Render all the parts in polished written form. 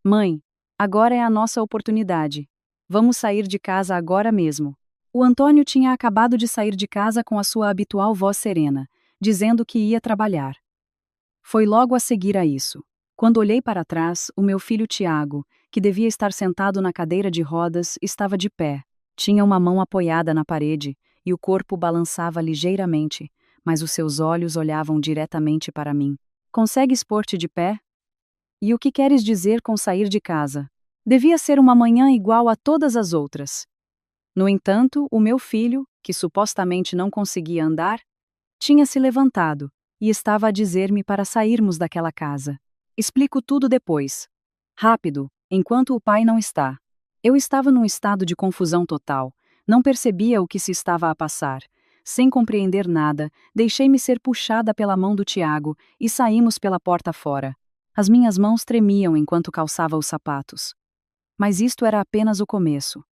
Mãe, agora é a nossa oportunidade. Vamos sair de casa agora mesmo. O Antônio tinha acabado de sair de casa com a sua habitual voz serena, dizendo que ia trabalhar. Foi logo a seguir a isso. Quando olhei para trás, o meu filho Tiago, que devia estar sentado na cadeira de rodas, estava de pé. Tinha uma mão apoiada na parede e o corpo balançava ligeiramente, mas os seus olhos olhavam diretamente para mim. Consegues pôr-te de pé? E o que queres dizer com sair de casa? Devia ser uma manhã igual a todas as outras. No entanto, o meu filho, que supostamente não conseguia andar, tinha se levantado e estava a dizer-me para sairmos daquela casa. Explico tudo depois. Rápido, enquanto o pai não está. Eu estava num estado de confusão total. Não percebia o que se estava a passar. Sem compreender nada, deixei-me ser puxada pela mão do Tiago e saímos pela porta fora. As minhas mãos tremiam enquanto calçava os sapatos. Mas isto era apenas o começo.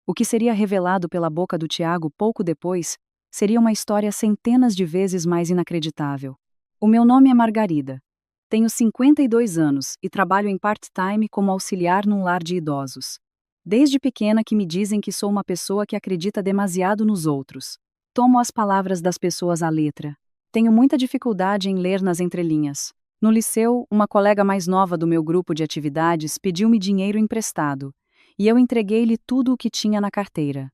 O que seria revelado pela boca do Tiago pouco depois seria uma história centenas de vezes mais inacreditável. O meu nome é Margarida. Tenho 52 anos e trabalho em part-time como auxiliar num lar de idosos. Desde pequena que me dizem que sou uma pessoa que acredita demasiado nos outros. Tomo as palavras das pessoas à letra. Tenho muita dificuldade em ler nas entrelinhas. No liceu, uma colega mais nova do meu grupo de atividades pediu-me dinheiro emprestado, e eu entreguei-lhe tudo o que tinha na carteira.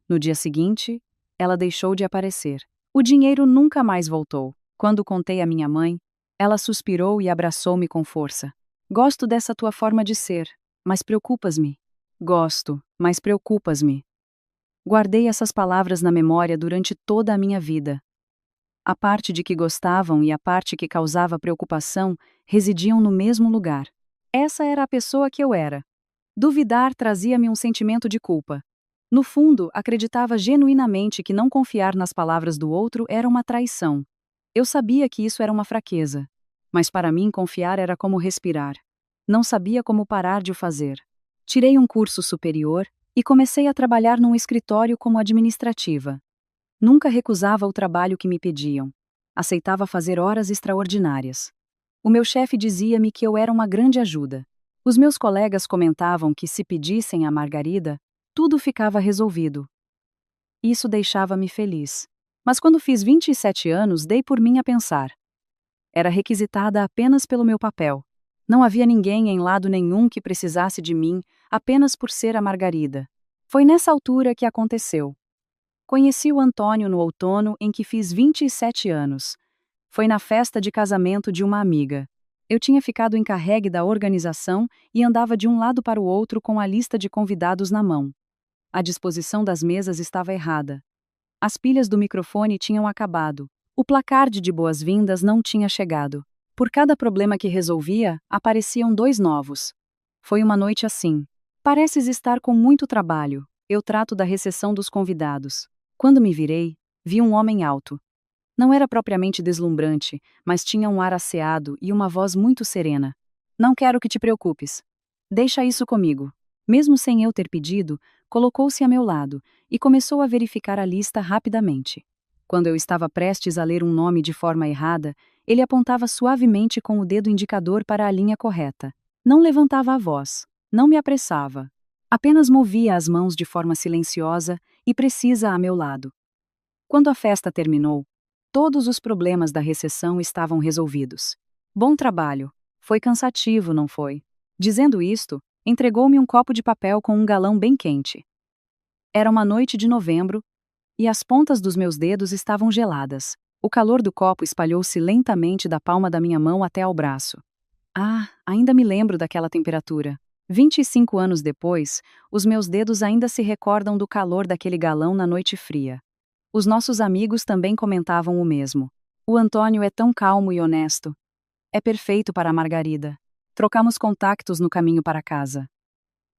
No dia seguinte, ela deixou de aparecer. O dinheiro nunca mais voltou. Quando contei à minha mãe, ela suspirou e abraçou-me com força. Gosto dessa tua forma de ser, mas preocupas-me. Gosto, mas preocupas-me. Guardei essas palavras na memória durante toda a minha vida. A parte de que gostavam e a parte que causava preocupação residiam no mesmo lugar. Essa era a pessoa que eu era. Duvidar trazia-me um sentimento de culpa. No fundo, acreditava genuinamente que não confiar nas palavras do outro era uma traição. Eu sabia que isso era uma fraqueza. Mas para mim confiar era como respirar. Não sabia como parar de o fazer. Tirei um curso superior e comecei a trabalhar num escritório como administrativa. Nunca recusava o trabalho que me pediam. Aceitava fazer horas extraordinárias. O meu chefe dizia-me que eu era uma grande ajuda. Os meus colegas comentavam que se pedissem a Margarida, tudo ficava resolvido. Isso deixava-me feliz. Mas quando fiz 27 anos, dei por mim a pensar. Era requisitada apenas pelo meu papel. Não havia ninguém em lado nenhum que precisasse de mim apenas por ser a Margarida. Foi nessa altura que aconteceu. Conheci o Antônio no outono em que fiz 27 anos. Foi na festa de casamento de uma amiga. Eu tinha ficado encarregue da organização e andava de um lado para o outro com a lista de convidados na mão. A disposição das mesas estava errada. As pilhas do microfone tinham acabado. O placar de boas-vindas não tinha chegado. Por cada problema que resolvia, apareciam 2 novos. Foi uma noite assim. Pareces estar com muito trabalho. Eu trato da recepção dos convidados. Quando me virei, vi um homem alto. Não era propriamente deslumbrante, mas tinha um ar asseado e uma voz muito serena. Não quero que te preocupes. Deixa isso comigo. Mesmo sem eu ter pedido, colocou-se a meu lado e começou a verificar a lista rapidamente. Quando eu estava prestes a ler um nome de forma errada, ele apontava suavemente com o dedo indicador para a linha correta. Não levantava a voz, não me apressava. Apenas movia as mãos de forma silenciosa e precisa a meu lado. Quando a festa terminou, todos os problemas da recepção estavam resolvidos. Bom trabalho. Foi cansativo, não foi? Dizendo isto, entregou-me um copo de papel com um galão bem quente. Era uma noite de novembro, e as pontas dos meus dedos estavam geladas. O calor do copo espalhou-se lentamente da palma da minha mão até ao braço. Ah, ainda me lembro daquela temperatura. 25 anos depois, os meus dedos ainda se recordam do calor daquele galão na noite fria. Os nossos amigos também comentavam o mesmo. O Antônio é tão calmo e honesto. É perfeito para a Margarida. Trocamos contactos no caminho para casa.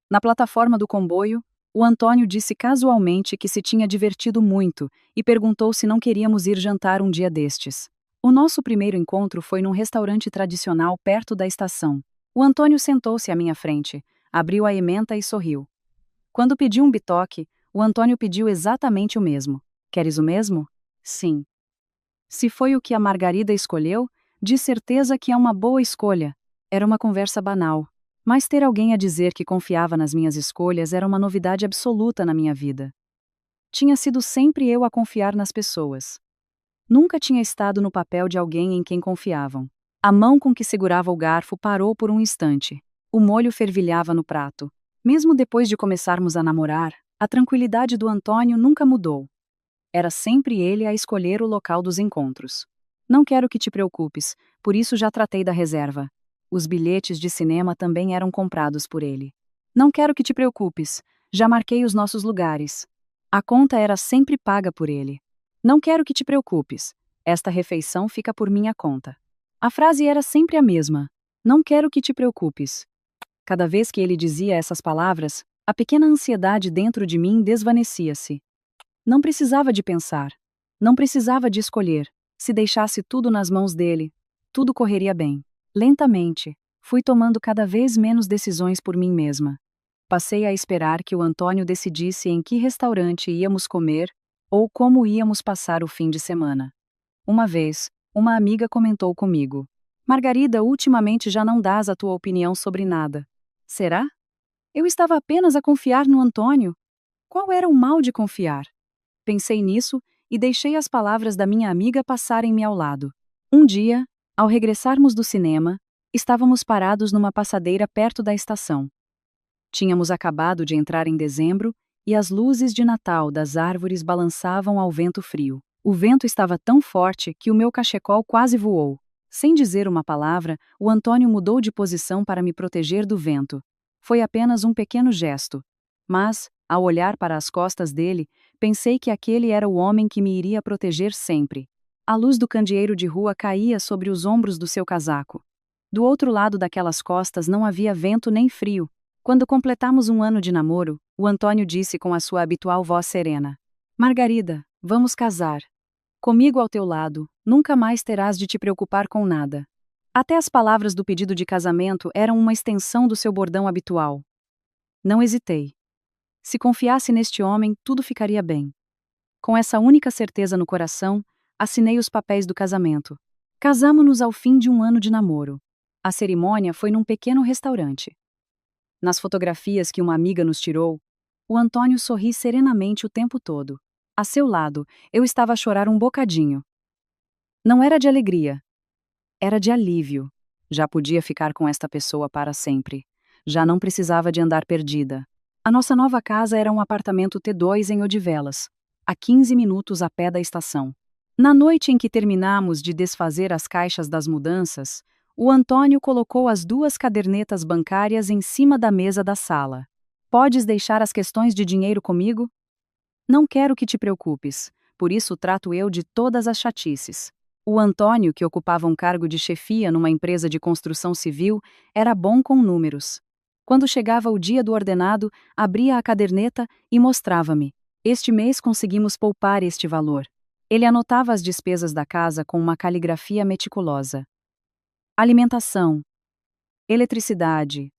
Na plataforma do comboio, o Antônio disse casualmente que se tinha divertido muito e perguntou se não queríamos ir jantar um dia destes. O nosso primeiro encontro foi num restaurante tradicional perto da estação. O Antônio sentou-se à minha frente, abriu a ementa e sorriu. Quando pedi um bitoque, o Antônio pediu exatamente o mesmo. Queres o mesmo? Sim. Se foi o que a Margarida escolheu, de certeza que é uma boa escolha. Era uma conversa banal. Mas ter alguém a dizer que confiava nas minhas escolhas era uma novidade absoluta na minha vida. Tinha sido sempre eu a confiar nas pessoas. Nunca tinha estado no papel de alguém em quem confiavam. A mão com que segurava o garfo parou por um instante. O molho fervilhava no prato. Mesmo depois de começarmos a namorar, a tranquilidade do Antônio nunca mudou. Era sempre ele a escolher o local dos encontros. Não quero que te preocupes, por isso já tratei da reserva. Os bilhetes de cinema também eram comprados por ele. Não quero que te preocupes, já marquei os nossos lugares. A conta era sempre paga por ele. Não quero que te preocupes, esta refeição fica por minha conta. A frase era sempre a mesma. Não quero que te preocupes. Cada vez que ele dizia essas palavras, a pequena ansiedade dentro de mim desvanecia-se. Não precisava de pensar. Não precisava de escolher. Se deixasse tudo nas mãos dele, tudo correria bem. Lentamente, fui tomando cada vez menos decisões por mim mesma. Passei a esperar que o Antônio decidisse em que restaurante íamos comer ou como íamos passar o fim de semana. Uma vez, uma amiga comentou comigo: Margarida, ultimamente já não dás a tua opinião sobre nada. Será? Eu estava apenas a confiar no Antônio. Qual era o mal de confiar? Pensei nisso e deixei as palavras da minha amiga passarem-me ao lado. Um dia, ao regressarmos do cinema, estávamos parados numa passadeira perto da estação. Tínhamos acabado de entrar em dezembro e as luzes de Natal das árvores balançavam ao vento frio. O vento estava tão forte que o meu cachecol quase voou. Sem dizer uma palavra, o Antônio mudou de posição para me proteger do vento. Foi apenas um pequeno gesto. Mas, ao olhar para as costas dele, pensei que aquele era o homem que me iria proteger sempre. A luz do candeeiro de rua caía sobre os ombros do seu casaco. Do outro lado daquelas costas não havia vento nem frio. Quando completamos um ano de namoro, o Antônio disse com a sua habitual voz serena: Margarida, vamos casar. Comigo ao teu lado, nunca mais terás de te preocupar com nada. Até as palavras do pedido de casamento eram uma extensão do seu bordão habitual. Não hesitei. Se confiasse neste homem, tudo ficaria bem. Com essa única certeza no coração, assinei os papéis do casamento. Casamo-nos ao fim de um ano de namoro. A cerimônia foi num pequeno restaurante. Nas fotografias que uma amiga nos tirou, o Antônio sorri serenamente o tempo todo. A seu lado, eu estava a chorar um bocadinho. Não era de alegria. Era de alívio. Já podia ficar com esta pessoa para sempre. Já não precisava de andar perdida. A nossa nova casa era um apartamento T2 em Odivelas, a 15 minutos a pé da estação. Na noite em que terminamos de desfazer as caixas das mudanças, o Antônio colocou as 2 cadernetas bancárias em cima da mesa da sala. Podes deixar as questões de dinheiro comigo? Não quero que te preocupes, por isso trato eu de todas as chatices. O Antônio, que ocupava um cargo de chefia numa empresa de construção civil, era bom com números. Quando chegava o dia do ordenado, abria a caderneta e mostrava-me: este mês conseguimos poupar este valor. Ele anotava as despesas da casa com uma caligrafia meticulosa. Alimentação, eletricidade,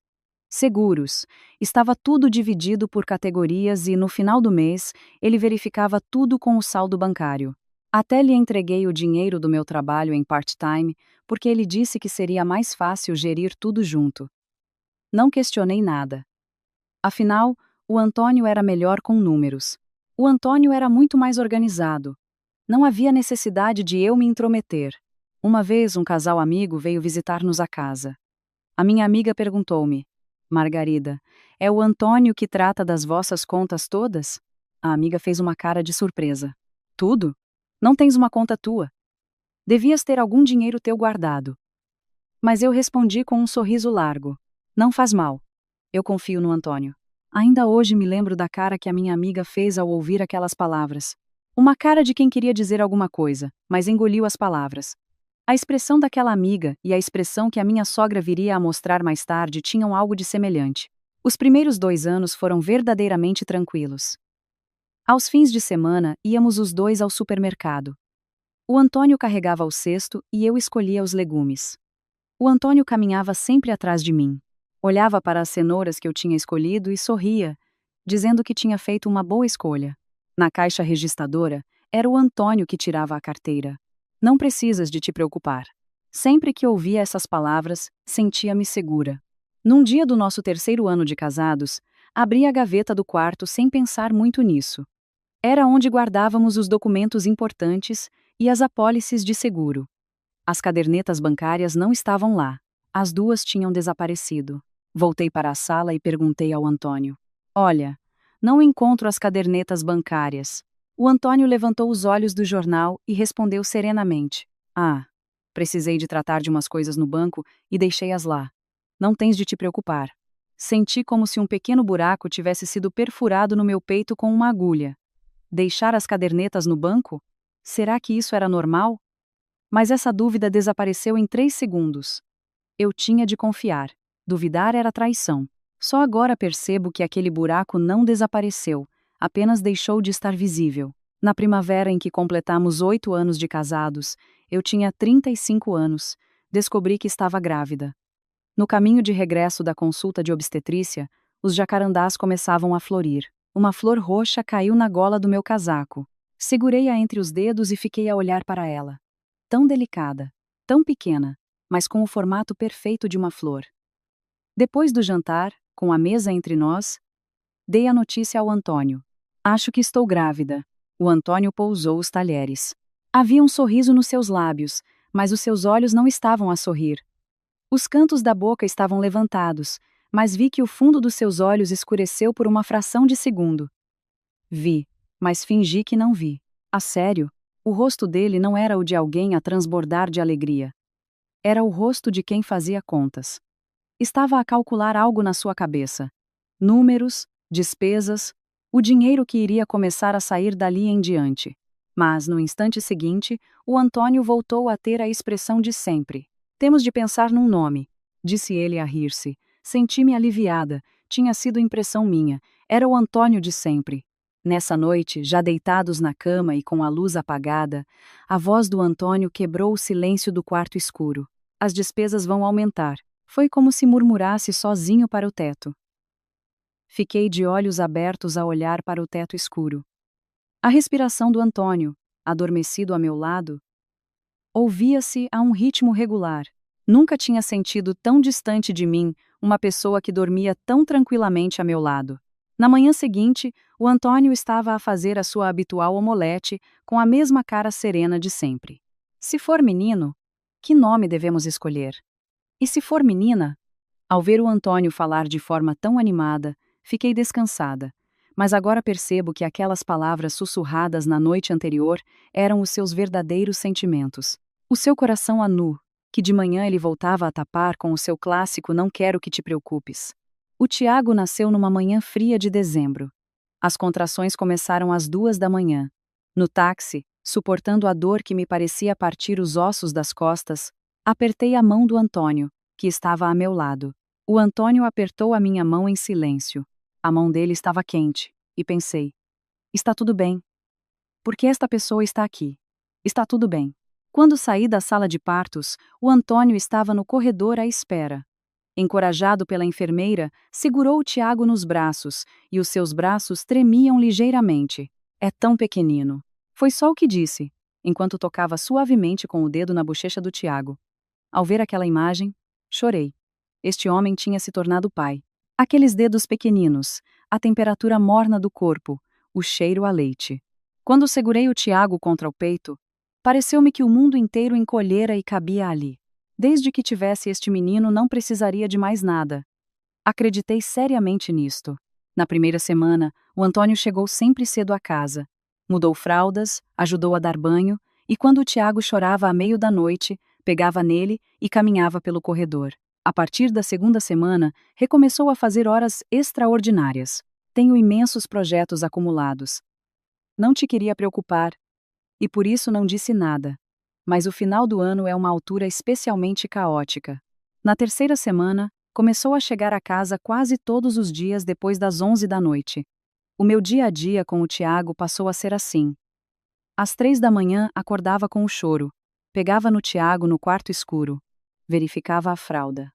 seguros, estava tudo dividido por categorias e, no final do mês, ele verificava tudo com o saldo bancário. Até lhe entreguei o dinheiro do meu trabalho em part-time, porque ele disse que seria mais fácil gerir tudo junto. Não questionei nada. Afinal, o Antônio era melhor com números. O Antônio era muito mais organizado. Não havia necessidade de eu me intrometer. Uma vez um casal amigo veio visitar-nos à casa. A minha amiga perguntou-me: Margarida, é o Antônio que trata das vossas contas todas? A amiga fez uma cara de surpresa. Tudo? Não tens uma conta tua? Devias ter algum dinheiro teu guardado. Mas eu respondi com um sorriso largo. Não faz mal. Eu confio no Antônio. Ainda hoje me lembro da cara que a minha amiga fez ao ouvir aquelas palavras. Uma cara de quem queria dizer alguma coisa, mas engoliu as palavras. A expressão daquela amiga e a expressão que a minha sogra viria a mostrar mais tarde tinham algo de semelhante. Os primeiros 2 anos foram verdadeiramente tranquilos. Aos fins de semana, íamos os dois ao supermercado. O Antônio carregava o cesto e eu escolhia os legumes. O Antônio caminhava sempre atrás de mim. Olhava para as cenouras que eu tinha escolhido e sorria, dizendo que tinha feito uma boa escolha. Na caixa registradora, era o Antônio que tirava a carteira. Não precisas de te preocupar. Sempre que ouvia essas palavras, sentia-me segura. Num dia do nosso terceiro ano de casados, abri a gaveta do quarto sem pensar muito nisso. Era onde guardávamos os documentos importantes e as apólices de seguro. As cadernetas bancárias não estavam lá. As duas tinham desaparecido. Voltei para a sala e perguntei ao Antônio: Olha, não encontro as cadernetas bancárias. O Antônio levantou os olhos do jornal e respondeu serenamente: Ah, precisei de tratar de umas coisas no banco e deixei-as lá. Não tens de te preocupar. Senti como se um pequeno buraco tivesse sido perfurado no meu peito com uma agulha. Deixar as cadernetas no banco? Será que isso era normal? Mas essa dúvida desapareceu em 3 segundos. Eu tinha de confiar. Duvidar era traição. Só agora percebo que aquele buraco não desapareceu, apenas deixou de estar visível. Na primavera em que completamos 8 anos de casados, eu tinha 35 anos, descobri que estava grávida. No caminho de regresso da consulta de obstetrícia, os jacarandás começavam a florir. Uma flor roxa caiu na gola do meu casaco. Segurei-a entre os dedos e fiquei a olhar para ela. Tão delicada, tão pequena, mas com o formato perfeito de uma flor. Depois do jantar, com a mesa entre nós, dei a notícia ao Antônio. Acho que estou grávida. O Antônio pousou os talheres. Havia um sorriso nos seus lábios, mas os seus olhos não estavam a sorrir. Os cantos da boca estavam levantados, mas vi que o fundo dos seus olhos escureceu por uma fração de segundo. Vi, mas fingi que não vi. A sério, o rosto dele não era o de alguém a transbordar de alegria. Era o rosto de quem fazia contas. Estava a calcular algo na sua cabeça. Números, despesas, o dinheiro que iria começar a sair dali em diante. Mas, no instante seguinte, o Antônio voltou a ter a expressão de sempre. Temos de pensar num nome, disse ele a rir-se. Senti-me aliviada, tinha sido impressão minha, era o Antônio de sempre. Nessa noite, já deitados na cama e com a luz apagada, a voz do Antônio quebrou o silêncio do quarto escuro. As despesas vão aumentar. Foi como se murmurasse sozinho para o teto. Fiquei de olhos abertos a olhar para o teto escuro. A respiração do Antônio, adormecido a meu lado, ouvia-se a um ritmo regular. Nunca tinha sentido tão distante de mim uma pessoa que dormia tão tranquilamente a meu lado. Na manhã seguinte, o Antônio estava a fazer a sua habitual omelete com a mesma cara serena de sempre. Se for menino, que nome devemos escolher? E se for menina? Ao ver o Antônio falar de forma tão animada, fiquei descansada. Mas agora percebo que aquelas palavras sussurradas na noite anterior eram os seus verdadeiros sentimentos. O seu coração a nu, que de manhã ele voltava a tapar com o seu clássico "não quero que te preocupes". O Tiago nasceu numa manhã fria de dezembro. As contrações começaram às 2 da manhã. No táxi, suportando a dor que me parecia partir os ossos das costas, apertei a mão do Antônio, que estava a meu lado. O Antônio apertou a minha mão em silêncio. A mão dele estava quente, e pensei: está tudo bem. Porque esta pessoa está aqui. Está tudo bem. Quando saí da sala de partos, o Antônio estava no corredor à espera. Encorajado pela enfermeira, segurou o Tiago nos braços, e os seus braços tremiam ligeiramente. É tão pequenino. Foi só o que disse, enquanto tocava suavemente com o dedo na bochecha do Tiago. Ao ver aquela imagem, chorei. Este homem tinha se tornado pai. Aqueles dedos pequeninos, a temperatura morna do corpo, o cheiro a leite. Quando segurei o Tiago contra o peito, pareceu-me que o mundo inteiro encolhera e cabia ali. Desde que tivesse este menino, não precisaria de mais nada. Acreditei seriamente nisto. Na primeira semana, o Antônio chegou sempre cedo à casa. Mudou fraldas, ajudou a dar banho, e quando o Tiago chorava à meio da noite, pegava nele e caminhava pelo corredor. A partir da segunda semana, recomeçou a fazer horas extraordinárias. Tenho imensos projetos acumulados. Não te queria preocupar, e por isso não disse nada. Mas o final do ano é uma altura especialmente caótica. Na terceira semana, começou a chegar a casa quase todos os dias depois das 11 da noite. O meu dia a dia com o Tiago passou a ser assim. Às 3 da manhã, acordava com o choro. Pegava no Tiago no quarto escuro. Verificava a fralda.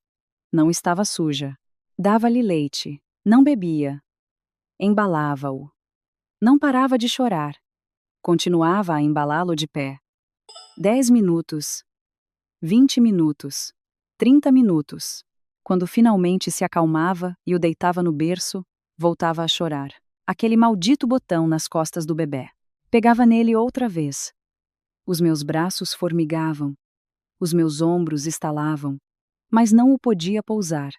Não estava suja. Dava-lhe leite. Não bebia. Embalava-o. Não parava de chorar. Continuava a embalá-lo de pé. 10 minutos. 20 minutos. 30 minutos. Quando finalmente se acalmava e o deitava no berço, voltava a chorar. Aquele maldito botão nas costas do bebê. Pegava nele outra vez. Os meus braços formigavam. Os meus ombros estalavam. Mas não o podia pousar.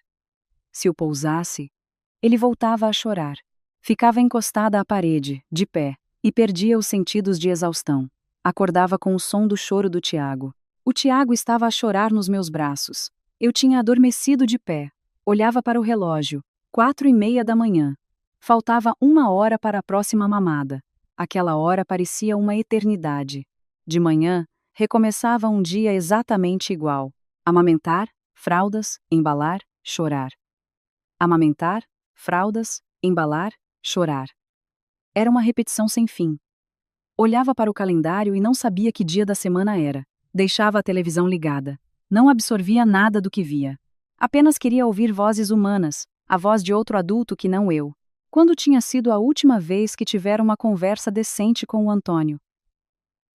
Se o pousasse, ele voltava a chorar. Ficava encostada à parede, de pé, e perdia os sentidos de exaustão. Acordava com o som do choro do Tiago. O Tiago estava a chorar nos meus braços. Eu tinha adormecido de pé. Olhava para o relógio. 4:30 da manhã. Faltava 1 hora para a próxima mamada. Aquela hora parecia uma eternidade. De manhã, recomeçava um dia exatamente igual. Amamentar, fraldas, embalar, chorar. Amamentar, fraldas, embalar, chorar. Era uma repetição sem fim. Olhava para o calendário e não sabia que dia da semana era. Deixava a televisão ligada. Não absorvia nada do que via. Apenas queria ouvir vozes humanas, a voz de outro adulto que não eu. Quando tinha sido a última vez que tivera uma conversa decente com o Antônio?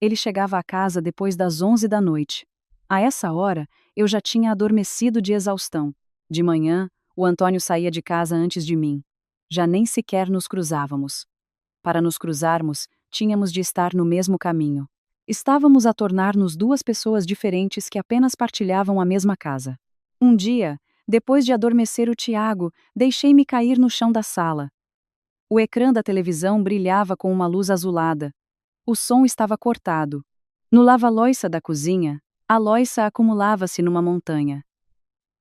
Ele chegava à casa depois das 11 da noite. A essa hora, eu já tinha adormecido de exaustão. De manhã, o Antônio saía de casa antes de mim. Já nem sequer nos cruzávamos. Para nos cruzarmos, tínhamos de estar no mesmo caminho. Estávamos a tornar-nos duas pessoas diferentes que apenas partilhavam a mesma casa. Um dia, depois de adormecer o Tiago, deixei-me cair no chão da sala. O ecrã da televisão brilhava com uma luz azulada. O som estava cortado. No lava-loiça da cozinha, a loiça acumulava-se numa montanha.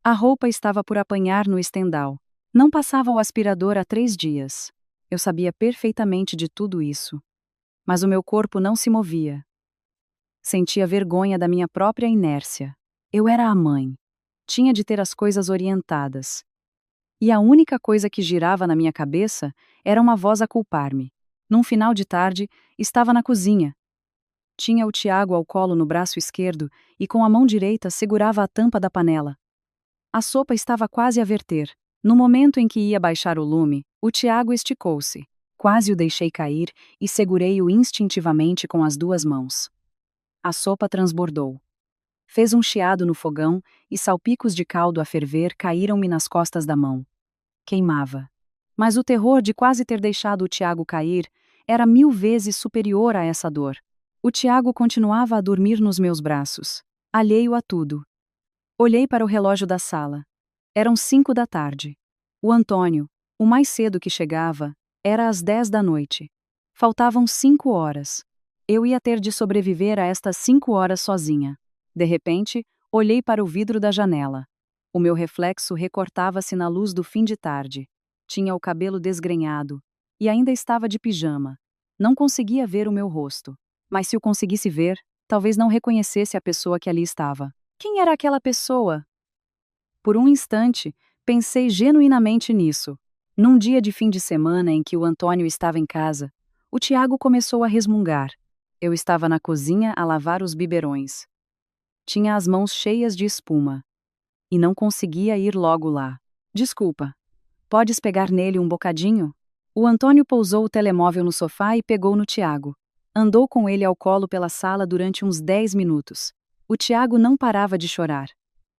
A roupa estava por apanhar no estendal. Não passava o aspirador há 3 dias. Eu sabia perfeitamente de tudo isso. Mas o meu corpo não se movia. Sentia vergonha da minha própria inércia. Eu era a mãe. Tinha de ter as coisas orientadas. E a única coisa que girava na minha cabeça era uma voz a culpar-me. Num final de tarde, estava na cozinha. Tinha o Tiago ao colo no braço esquerdo e com a mão direita segurava a tampa da panela. A sopa estava quase a verter. No momento em que ia baixar o lume, o Tiago esticou-se. Quase o deixei cair e segurei-o instintivamente com as 2 mãos. A sopa transbordou. Fez um chiado no fogão e salpicos de caldo a ferver caíram-me nas costas da mão. Queimava. Mas o terror de quase ter deixado o Tiago cair era 1000 vezes superior a essa dor. O Tiago continuava a dormir nos meus braços, alheio a tudo. Olhei para o relógio da sala. Eram 5 da tarde. O Antônio, o mais cedo que chegava, era às 10 da noite. Faltavam 5 horas. Eu ia ter de sobreviver a estas 5 horas sozinha. De repente, olhei para o vidro da janela. O meu reflexo recortava-se na luz do fim de tarde. Tinha o cabelo desgrenhado. E ainda estava de pijama. Não conseguia ver o meu rosto. Mas se o conseguisse ver, talvez não reconhecesse a pessoa que ali estava. Quem era aquela pessoa? Por um instante, pensei genuinamente nisso. Num dia de fim de semana em que o Antônio estava em casa, o Tiago começou a resmungar. Eu estava na cozinha a lavar os biberões. Tinha as mãos cheias de espuma. E não conseguia ir logo lá. Desculpa. Podes pegar nele um bocadinho? O Antônio pousou o telemóvel no sofá e pegou no Tiago. Andou com ele ao colo pela sala durante uns 10 minutos. O Tiago não parava de chorar.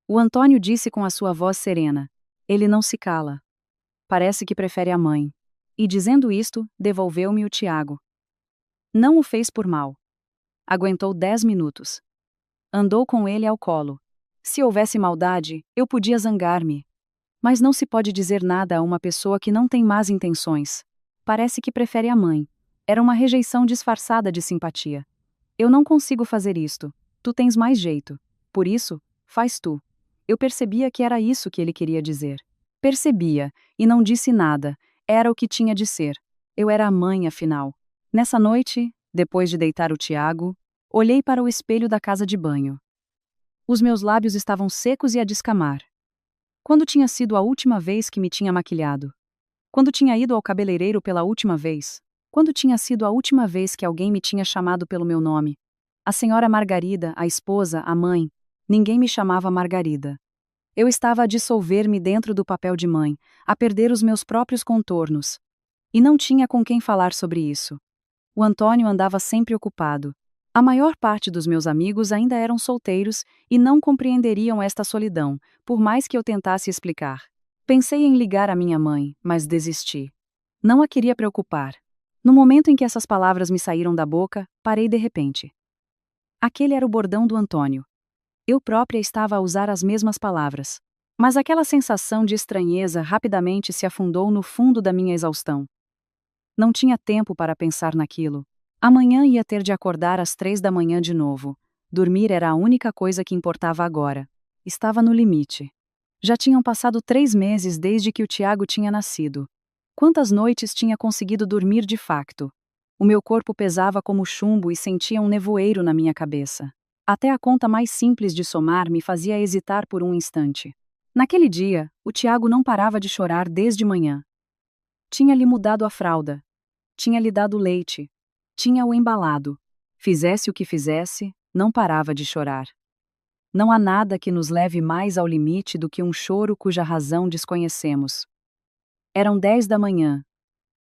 O Antônio disse com a sua voz serena: ele não se cala. Parece que prefere a mãe. E dizendo isto, devolveu-me o Tiago. Não o fez por mal. Aguentou 10 minutos. Andou com ele ao colo. Se houvesse maldade, eu podia zangar-me. Mas não se pode dizer nada a uma pessoa que não tem más intenções. Parece que prefere a mãe. Era uma rejeição disfarçada de simpatia. Eu não consigo fazer isto. Tu tens mais jeito. Por isso, faz tu. Eu percebia que era isso que ele queria dizer. Percebia, e não disse nada. Era o que tinha de ser. Eu era a mãe, afinal. Nessa noite, depois de deitar o Tiago, olhei para o espelho da casa de banho. Os meus lábios estavam secos e a descamar. Quando tinha sido a última vez que me tinha maquilhado? Quando tinha ido ao cabeleireiro pela última vez? Quando tinha sido a última vez que alguém me tinha chamado pelo meu nome? A senhora Margarida, a esposa, a mãe. Ninguém me chamava Margarida. Eu estava a dissolver-me dentro do papel de mãe, a perder os meus próprios contornos. E não tinha com quem falar sobre isso. O Antônio andava sempre ocupado. A maior parte dos meus amigos ainda eram solteiros e não compreenderiam esta solidão, por mais que eu tentasse explicar. Pensei em ligar à minha mãe, mas desisti. Não a queria preocupar. No momento em que essas palavras me saíram da boca, parei de repente. Aquele era o bordão do Antônio. Eu própria estava a usar as mesmas palavras. Mas aquela sensação de estranheza rapidamente se afundou no fundo da minha exaustão. Não tinha tempo para pensar naquilo. Amanhã ia ter de acordar às 3 da manhã de novo. Dormir era a única coisa que importava agora. Estava no limite. Já tinham passado 3 meses desde que o Tiago tinha nascido. Quantas noites tinha conseguido dormir de facto? O meu corpo pesava como chumbo e sentia um nevoeiro na minha cabeça. Até a conta mais simples de somar me fazia hesitar por um instante. Naquele dia, o Tiago não parava de chorar desde manhã. Tinha-lhe mudado a fralda. Tinha-lhe dado leite. Tinha-o embalado. Fizesse o que fizesse, não parava de chorar. Não há nada que nos leve mais ao limite do que um choro cuja razão desconhecemos. Eram 10 da manhã,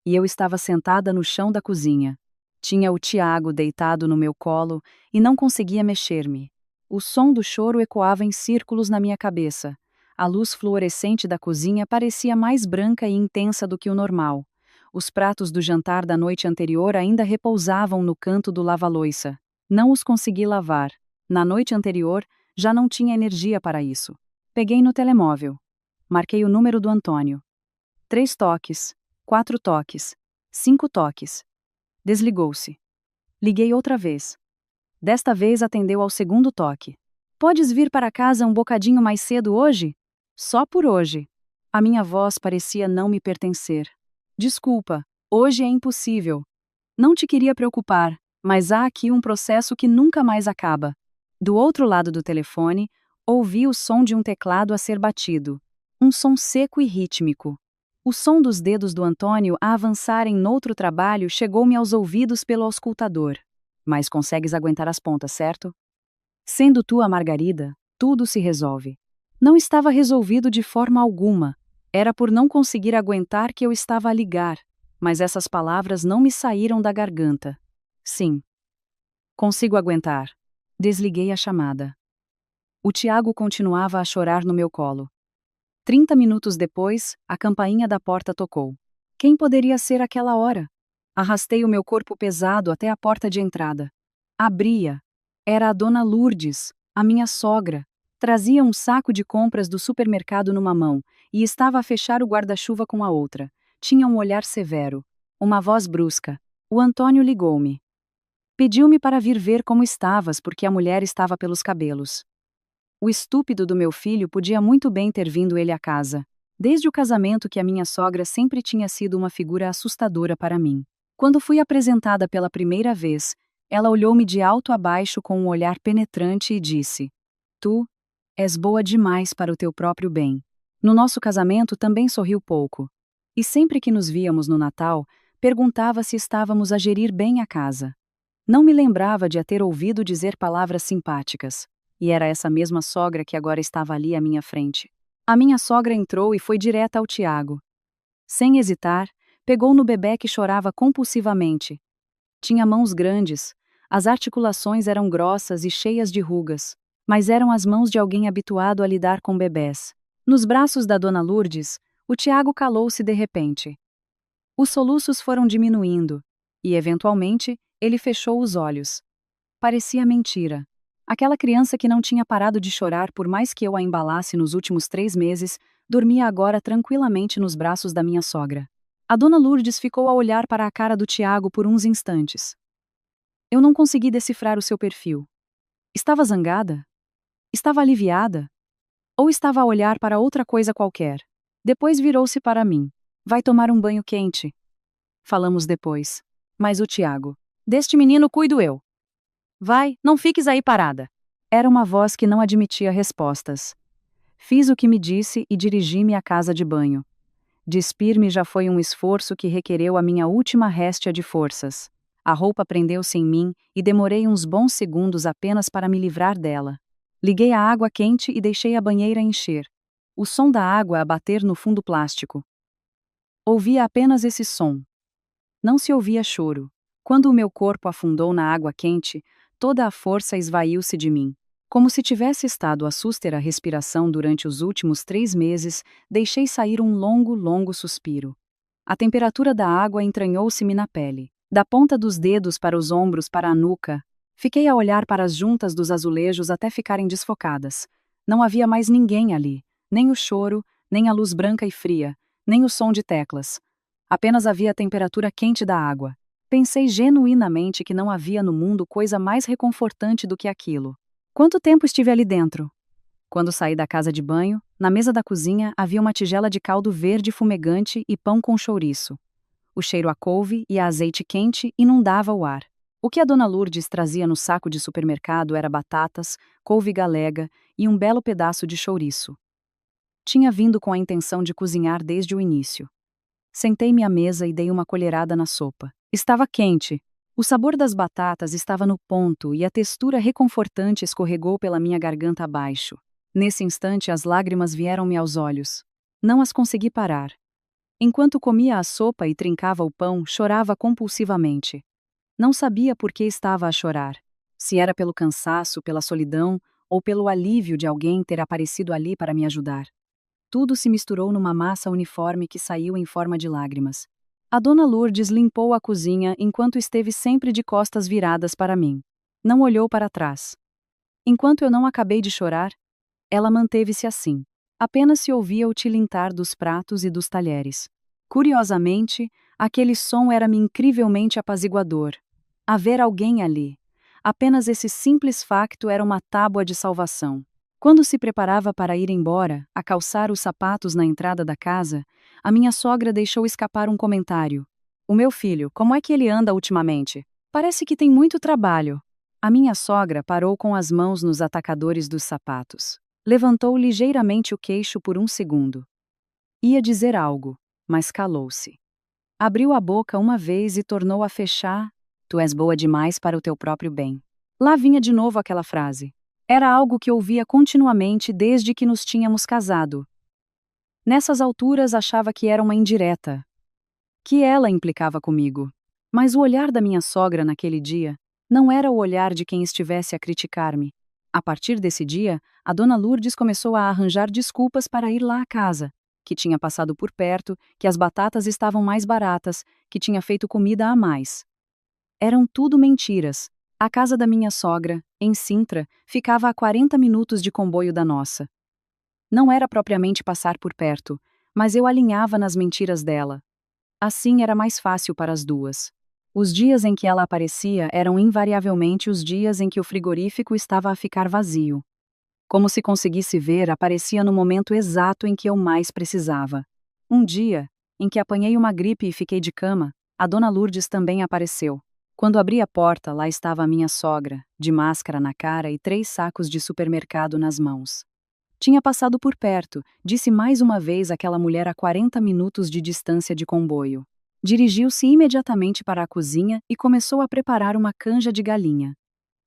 e eu estava sentada no chão da cozinha. Tinha o Tiago deitado no meu colo e não conseguia mexer-me. O som do choro ecoava em círculos na minha cabeça. A luz fluorescente da cozinha parecia mais branca e intensa do que o normal. Os pratos do jantar da noite anterior ainda repousavam no canto do lava-loiça. Não os consegui lavar. Na noite anterior, já não tinha energia para isso. Peguei no telemóvel. Marquei o número do Antônio. 3 toques, 4 toques, 5 toques. Desligou-se. Liguei outra vez. Desta vez atendeu ao segundo toque. Podes vir para casa um bocadinho mais cedo hoje? Só por hoje. A minha voz parecia não me pertencer. Desculpa, hoje é impossível. Não te queria preocupar, mas há aqui um processo que nunca mais acaba. Do outro lado do telefone, ouvi o som de um teclado a ser batido. Um som seco e rítmico. O som dos dedos do Antônio a avançarem noutro trabalho chegou-me aos ouvidos pelo auscultador. Mas consegues aguentar as pontas, certo? Sendo tu a Margarida, tudo se resolve. Não estava resolvido de forma alguma. Era por não conseguir aguentar que eu estava a ligar, mas essas palavras não me saíram da garganta. Sim. Consigo aguentar. Desliguei a chamada. O Tiago continuava a chorar no meu colo. 30 minutos depois, a campainha da porta tocou. Quem poderia ser aquela hora? Arrastei o meu corpo pesado até a porta de entrada. Abria. Era a dona Lourdes, a minha sogra. Trazia um saco de compras do supermercado numa mão e estava a fechar o guarda-chuva com a outra. Tinha um olhar severo. Uma voz brusca. O Antônio ligou-me. Pediu-me para vir ver como estavas porque a mulher estava pelos cabelos. O estúpido do meu filho podia muito bem ter vindo ele à casa. Desde o casamento que a minha sogra sempre tinha sido uma figura assustadora para mim. Quando fui apresentada pela primeira vez, ela olhou-me de alto a baixo com um olhar penetrante e disse: Tu és boa demais para o teu próprio bem. No nosso casamento também sorriu pouco. E sempre que nos víamos no Natal, perguntava se estávamos a gerir bem a casa. Não me lembrava de a ter ouvido dizer palavras simpáticas. E era essa mesma sogra que agora estava ali à minha frente. A minha sogra entrou e foi direta ao Tiago. Sem hesitar, pegou no bebé que chorava compulsivamente. Tinha mãos grandes, as articulações eram grossas e cheias de rugas, mas eram as mãos de alguém habituado a lidar com bebés. Nos braços da dona Lourdes, o Tiago calou-se de repente. Os soluços foram diminuindo, e, eventualmente, ele fechou os olhos. Parecia mentira. Aquela criança que não tinha parado de chorar por mais que eu a embalasse nos últimos 3 meses, dormia agora tranquilamente nos braços da minha sogra. A dona Lourdes ficou a olhar para a cara do Tiago por uns instantes. Eu não consegui decifrar o seu perfil. Estava zangada? Estava aliviada? Ou estava a olhar para outra coisa qualquer? Depois virou-se para mim. Vai tomar um banho quente. Falamos depois. Mas o Tiago. Deste menino cuido eu. Vai, não fiques aí parada. Era uma voz que não admitia respostas. Fiz o que me disse e dirigi-me à casa de banho. Despir-me já foi um esforço que requereu a minha última réstia de forças. A roupa prendeu-se em mim e demorei uns bons segundos apenas para me livrar dela. Liguei a água quente e deixei a banheira encher. O som da água a bater no fundo plástico. Ouvia apenas esse som. Não se ouvia choro. Quando o meu corpo afundou na água quente, Toda a força esvaiu-se de mim. Como se tivesse estado a suster a respiração durante os últimos 3 meses, deixei sair um longo, longo suspiro. A temperatura da água entranhou-se-me na pele. Da ponta dos dedos para os ombros para a nuca, fiquei a olhar para as juntas dos azulejos até ficarem desfocadas. Não havia mais ninguém ali, nem o choro, nem a luz branca e fria, nem o som de teclas. Apenas havia a temperatura quente da água. Pensei genuinamente que não havia no mundo coisa mais reconfortante do que aquilo. Quanto tempo estive ali dentro? Quando saí da casa de banho, na mesa da cozinha havia uma tigela de caldo verde fumegante e pão com chouriço. O cheiro a couve e a azeite quente inundava o ar. O que a dona Lourdes trazia no saco de supermercado era batatas, couve galega e um belo pedaço de chouriço. Tinha vindo com a intenção de cozinhar desde o início. Sentei-me à mesa e dei uma colherada na sopa. Estava quente. O sabor das batatas estava no ponto e a textura reconfortante escorregou pela minha garganta abaixo. Nesse instante as lágrimas vieram-me aos olhos. Não as consegui parar. Enquanto comia a sopa e trincava o pão, chorava compulsivamente. Não sabia por que estava a chorar. Se era pelo cansaço, pela solidão, ou pelo alívio de alguém ter aparecido ali para me ajudar. Tudo se misturou numa massa uniforme que saiu em forma de lágrimas. A dona Lourdes limpou a cozinha enquanto esteve sempre de costas viradas para mim. Não olhou para trás. Enquanto eu não acabei de chorar, ela manteve-se assim. Apenas se ouvia o tilintar dos pratos e dos talheres. Curiosamente, aquele som era-me incrivelmente apaziguador. Haver alguém ali. Apenas esse simples facto era uma tábua de salvação. Quando se preparava para ir embora, a calçar os sapatos na entrada da casa, a minha sogra deixou escapar um comentário. "O meu filho, como é que ele anda ultimamente? Parece que tem muito trabalho." A minha sogra parou com as mãos nos atacadores dos sapatos. Levantou ligeiramente o queixo por um segundo. Ia dizer algo, mas calou-se. Abriu a boca uma vez e tornou a fechar. "Tu és boa demais para o teu próprio bem." Lá vinha de novo aquela frase. Era algo que ouvia continuamente desde que nos tínhamos casado. Nessas alturas achava que era uma indireta. Que ela implicava comigo. Mas o olhar da minha sogra naquele dia não era o olhar de quem estivesse a criticar-me. A partir desse dia, a dona Lourdes começou a arranjar desculpas para ir lá à casa, que tinha passado por perto, que as batatas estavam mais baratas, que tinha feito comida a mais. Eram tudo mentiras. A casa da minha sogra, em Sintra, ficava a 40 minutos de comboio da nossa. Não era propriamente passar por perto, mas eu alinhava nas mentiras dela. Assim era mais fácil para as duas. Os dias em que ela aparecia eram invariavelmente os dias em que o frigorífico estava a ficar vazio. Como se conseguisse ver, aparecia no momento exato em que eu mais precisava. Um dia, em que apanhei uma gripe e fiquei de cama, a dona Lourdes também apareceu. Quando abri a porta, lá estava a minha sogra, de máscara na cara e 3 sacos de supermercado nas mãos. Tinha passado por perto, disse mais uma vez aquela mulher a 40 minutos de distância de comboio. Dirigiu-se imediatamente para a cozinha e começou a preparar uma canja de galinha.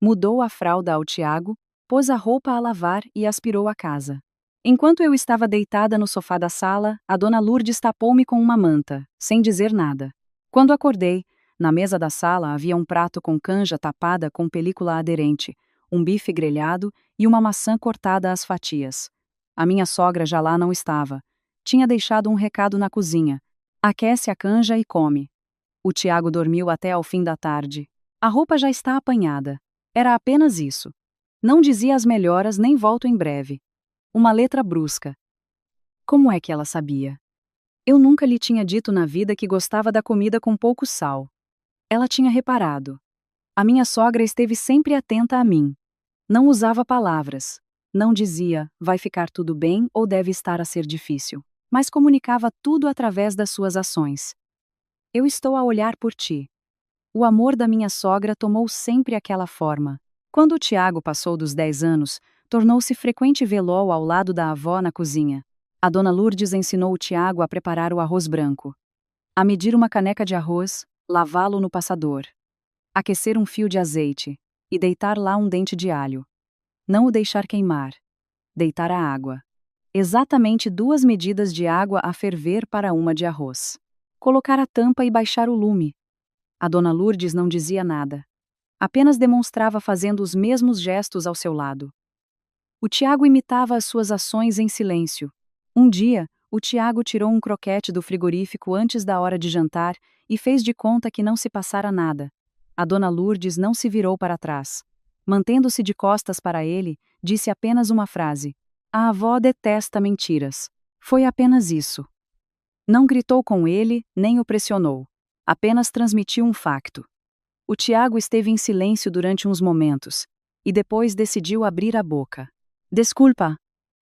Mudou a fralda ao Tiago, pôs a roupa a lavar e aspirou a casa. Enquanto eu estava deitada no sofá da sala, a dona Lourdes tapou-me com uma manta, sem dizer nada. Quando acordei, na mesa da sala havia um prato com canja tapada com película aderente, um bife grelhado e uma maçã cortada às fatias. A minha sogra já lá não estava. Tinha deixado um recado na cozinha. "Aquece a canja e come." O Tiago dormiu até ao fim da tarde. A roupa já está apanhada. Era apenas isso. Não dizia as melhoras nem volto em breve. Uma letra brusca. Como é que ela sabia? Eu nunca lhe tinha dito na vida que gostava da comida com pouco sal. Ela tinha reparado. A minha sogra esteve sempre atenta a mim. Não usava palavras. Não dizia, vai ficar tudo bem ou deve estar a ser difícil. Mas comunicava tudo através das suas ações. Eu estou a olhar por ti. O amor da minha sogra tomou sempre aquela forma. Quando o Tiago passou dos 10 anos, tornou-se frequente vê-lo ao lado da avó na cozinha. A dona Lourdes ensinou o Tiago a preparar o arroz branco. A medir uma caneca de arroz, lavá-lo no passador. Aquecer um fio de azeite e deitar lá um dente de alho. Não o deixar queimar. Deitar a água. Exatamente 2 medidas de água a ferver para uma de arroz. Colocar a tampa e baixar o lume. A dona Lourdes não dizia nada. Apenas demonstrava fazendo os mesmos gestos ao seu lado. O Tiago imitava as suas ações em silêncio. Um dia, o Tiago tirou um croquete do frigorífico antes da hora de jantar e fez de conta que não se passara nada. A dona Lourdes não se virou para trás. Mantendo-se de costas para ele, disse apenas uma frase: "A avó detesta mentiras." Foi apenas isso. Não gritou com ele, nem o pressionou. Apenas transmitiu um facto. O Tiago esteve em silêncio durante uns momentos, e depois decidiu abrir a boca. "Desculpa.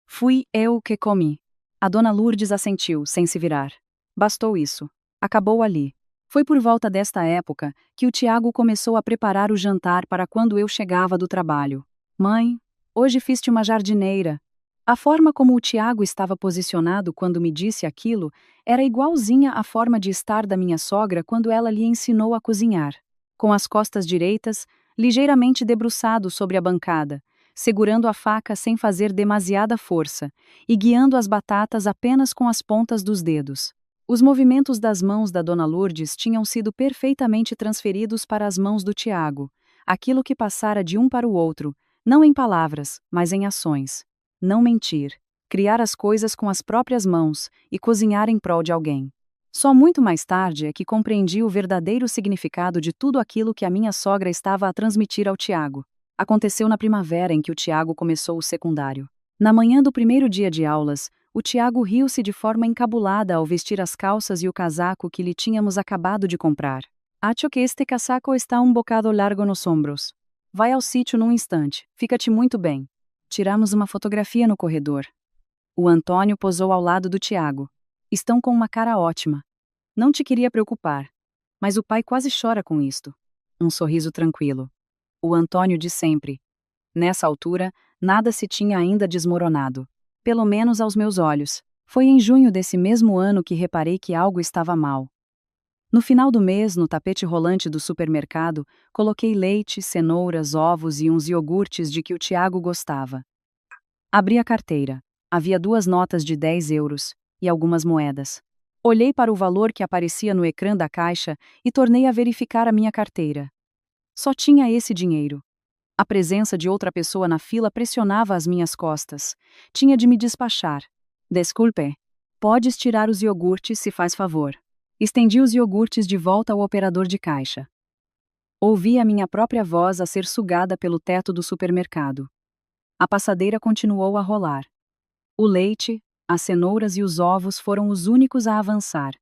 Fui eu que comi." A dona Lourdes assentiu, sem se virar. Bastou isso. Acabou ali. Foi por volta desta época que o Tiago começou a preparar o jantar para quando eu chegava do trabalho. "Mãe, hoje fiz-te uma jardineira." A forma como o Tiago estava posicionado quando me disse aquilo era igualzinha à forma de estar da minha sogra quando ela lhe ensinou a cozinhar. Com as costas direitas, ligeiramente debruçado sobre a bancada, segurando a faca sem fazer demasiada força, e guiando as batatas apenas com as pontas dos dedos. Os movimentos das mãos da dona Lourdes tinham sido perfeitamente transferidos para as mãos do Tiago, aquilo que passara de um para o outro, não em palavras, mas em ações. Não mentir, criar as coisas com as próprias mãos e cozinhar em prol de alguém. Só muito mais tarde é que compreendi o verdadeiro significado de tudo aquilo que a minha sogra estava a transmitir ao Tiago. Aconteceu na primavera em que o Tiago começou o secundário. Na manhã do primeiro dia de aulas, o Tiago riu-se de forma encabulada ao vestir as calças e o casaco que lhe tínhamos acabado de comprar. "Acho que este casaco está um bocado largo nos ombros. Vai ao sítio num instante, fica-te muito bem." Tiramos uma fotografia no corredor. O Antônio posou ao lado do Tiago. "Estão com uma cara ótima. Não te queria preocupar, mas o pai quase chora com isto." Um sorriso tranquilo. O Antônio de sempre. Nessa altura, nada se tinha ainda desmoronado. Pelo menos aos meus olhos. Foi em junho desse mesmo ano que reparei que algo estava mal. No final do mês, no tapete rolante do supermercado, coloquei leite, cenouras, ovos e uns iogurtes de que o Tiago gostava. Abri a carteira. Havia 2 notas de 10 euros e algumas moedas. Olhei para o valor que aparecia no ecrã da caixa e tornei a verificar a minha carteira. Só tinha esse dinheiro. A presença de outra pessoa na fila pressionava as minhas costas. Tinha de me despachar. "Desculpe. Podes tirar os iogurtes, se faz favor." Estendi os iogurtes de volta ao operador de caixa. Ouvi a minha própria voz a ser sugada pelo teto do supermercado. A passadeira continuou a rolar. O leite, as cenouras e os ovos foram os únicos a avançar.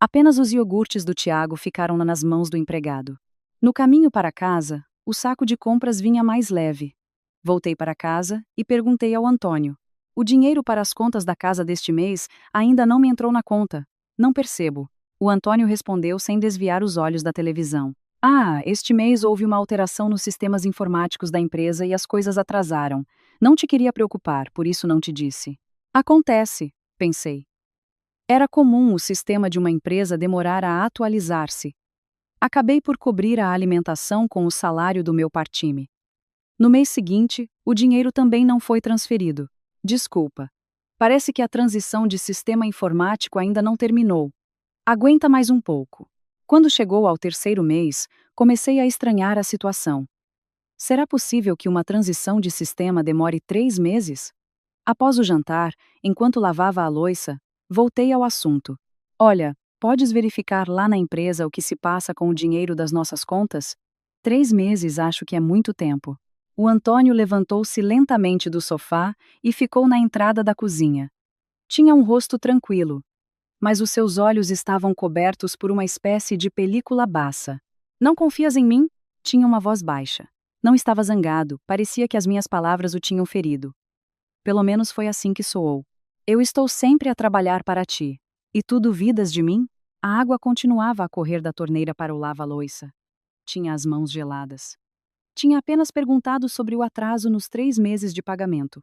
Apenas os iogurtes do Tiago ficaram nas mãos do empregado. No caminho para casa, o saco de compras vinha mais leve. Voltei para casa e perguntei ao Antônio: "O dinheiro para as contas da casa deste mês ainda não me entrou na conta." "Não percebo." O Antônio respondeu sem desviar os olhos da televisão. "Ah, este mês houve uma alteração nos sistemas informáticos da empresa e as coisas atrasaram. Não te queria preocupar, por isso não te disse." "Acontece", pensei. Era comum o sistema de uma empresa demorar a atualizar-se. Acabei por cobrir a alimentação com o salário do meu part-time. No mês seguinte, o dinheiro também não foi transferido. "Desculpa. Parece que a transição de sistema informático ainda não terminou. Aguenta mais um pouco." Quando chegou ao 3º mês, comecei a estranhar a situação. Será possível que uma transição de sistema demore 3 meses? Após o jantar, enquanto lavava a louça, voltei ao assunto. "Olha, podes verificar lá na empresa o que se passa com o dinheiro das nossas contas?" 3 meses acho que é muito tempo." O Antônio levantou-se lentamente do sofá e ficou na entrada da cozinha. Tinha um rosto tranquilo, mas os seus olhos estavam cobertos por uma espécie de película baça. "Não confias em mim?" Tinha uma voz baixa. Não estava zangado, parecia que as minhas palavras o tinham ferido. Pelo menos foi assim que soou. "Eu estou sempre a trabalhar para ti. E tu duvidas de mim?" A água continuava a correr da torneira para o lava-loiça. Tinha as mãos geladas. Tinha apenas perguntado sobre o atraso nos 3 meses de pagamento.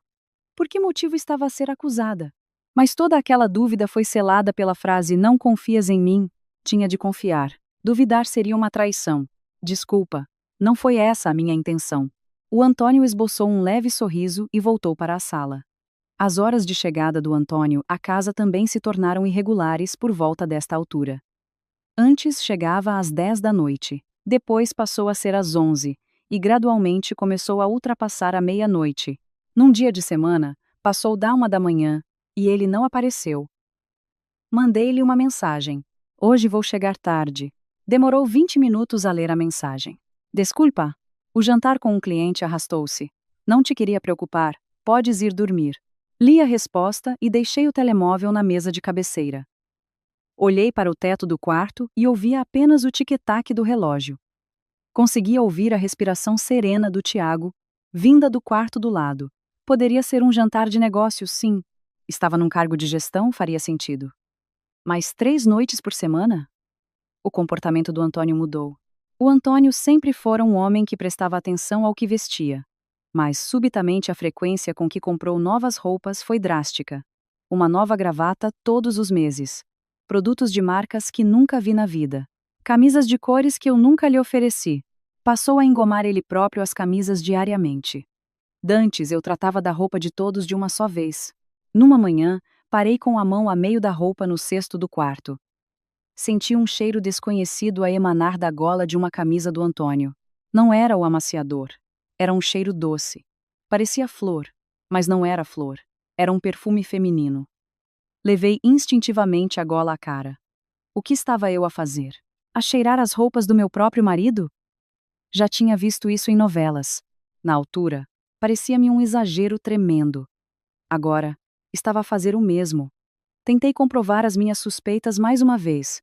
Por que motivo estava a ser acusada? Mas toda aquela dúvida foi selada pela frase "não confias em mim." Tinha de confiar. Duvidar seria uma traição. "Desculpa. Não foi essa a minha intenção." O Antônio esboçou um leve sorriso e voltou para a sala. As horas de chegada do Antônio à casa também se tornaram irregulares por volta desta altura. Antes chegava às 10 da noite, depois passou a ser às 11, e gradualmente começou a ultrapassar a meia-noite. Num dia de semana, passou da 1 da manhã, e ele não apareceu. Mandei-lhe uma mensagem. Hoje vou chegar tarde. Demorou 20 minutos a ler a mensagem. Desculpa. O jantar com um cliente arrastou-se. Não te queria preocupar, podes ir dormir. Li a resposta e deixei o telemóvel na mesa de cabeceira. Olhei para o teto do quarto e ouvia apenas o tic-tac do relógio. Conseguia ouvir a respiração serena do Tiago, vinda do quarto do lado. Poderia ser um jantar de negócios, sim. Estava num cargo de gestão, faria sentido. Mas 3 noites por semana? O comportamento do Antônio mudou. O Antônio sempre fora um homem que prestava atenção ao que vestia. Mas, subitamente, a frequência com que comprou novas roupas foi drástica. Uma nova gravata todos os meses. Produtos de marcas que nunca vi na vida. Camisas de cores que eu nunca lhe ofereci. Passou a engomar ele próprio as camisas diariamente. Dantes eu tratava da roupa de todos de uma só vez. Numa manhã, parei com a mão a meio da roupa no cesto do quarto. Senti um cheiro desconhecido a emanar da gola de uma camisa do Antônio. Não era o amaciador. Era um cheiro doce. Parecia flor, mas não era flor. Era um perfume feminino. Levei instintivamente a gola à cara. O que estava eu a fazer? A cheirar as roupas do meu próprio marido? Já tinha visto isso em novelas. Na altura, parecia-me um exagero tremendo. Agora, estava a fazer o mesmo. Tentei comprovar as minhas suspeitas mais uma vez.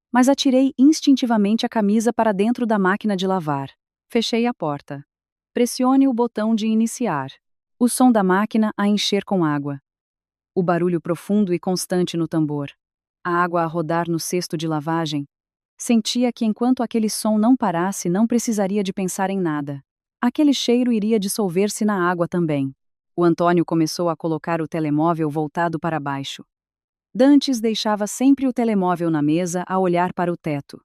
Mas atirei instintivamente a camisa para dentro da máquina de lavar. Fechei a porta. Pressione o botão de iniciar. O som da máquina a encher com água. O barulho profundo e constante no tambor. A água a rodar no cesto de lavagem. Sentia que enquanto aquele som não parasse, não precisaria de pensar em nada. Aquele cheiro iria dissolver-se na água também. O Antônio começou a colocar o telemóvel voltado para baixo. Dantes deixava sempre o telemóvel na mesa a olhar para o teto.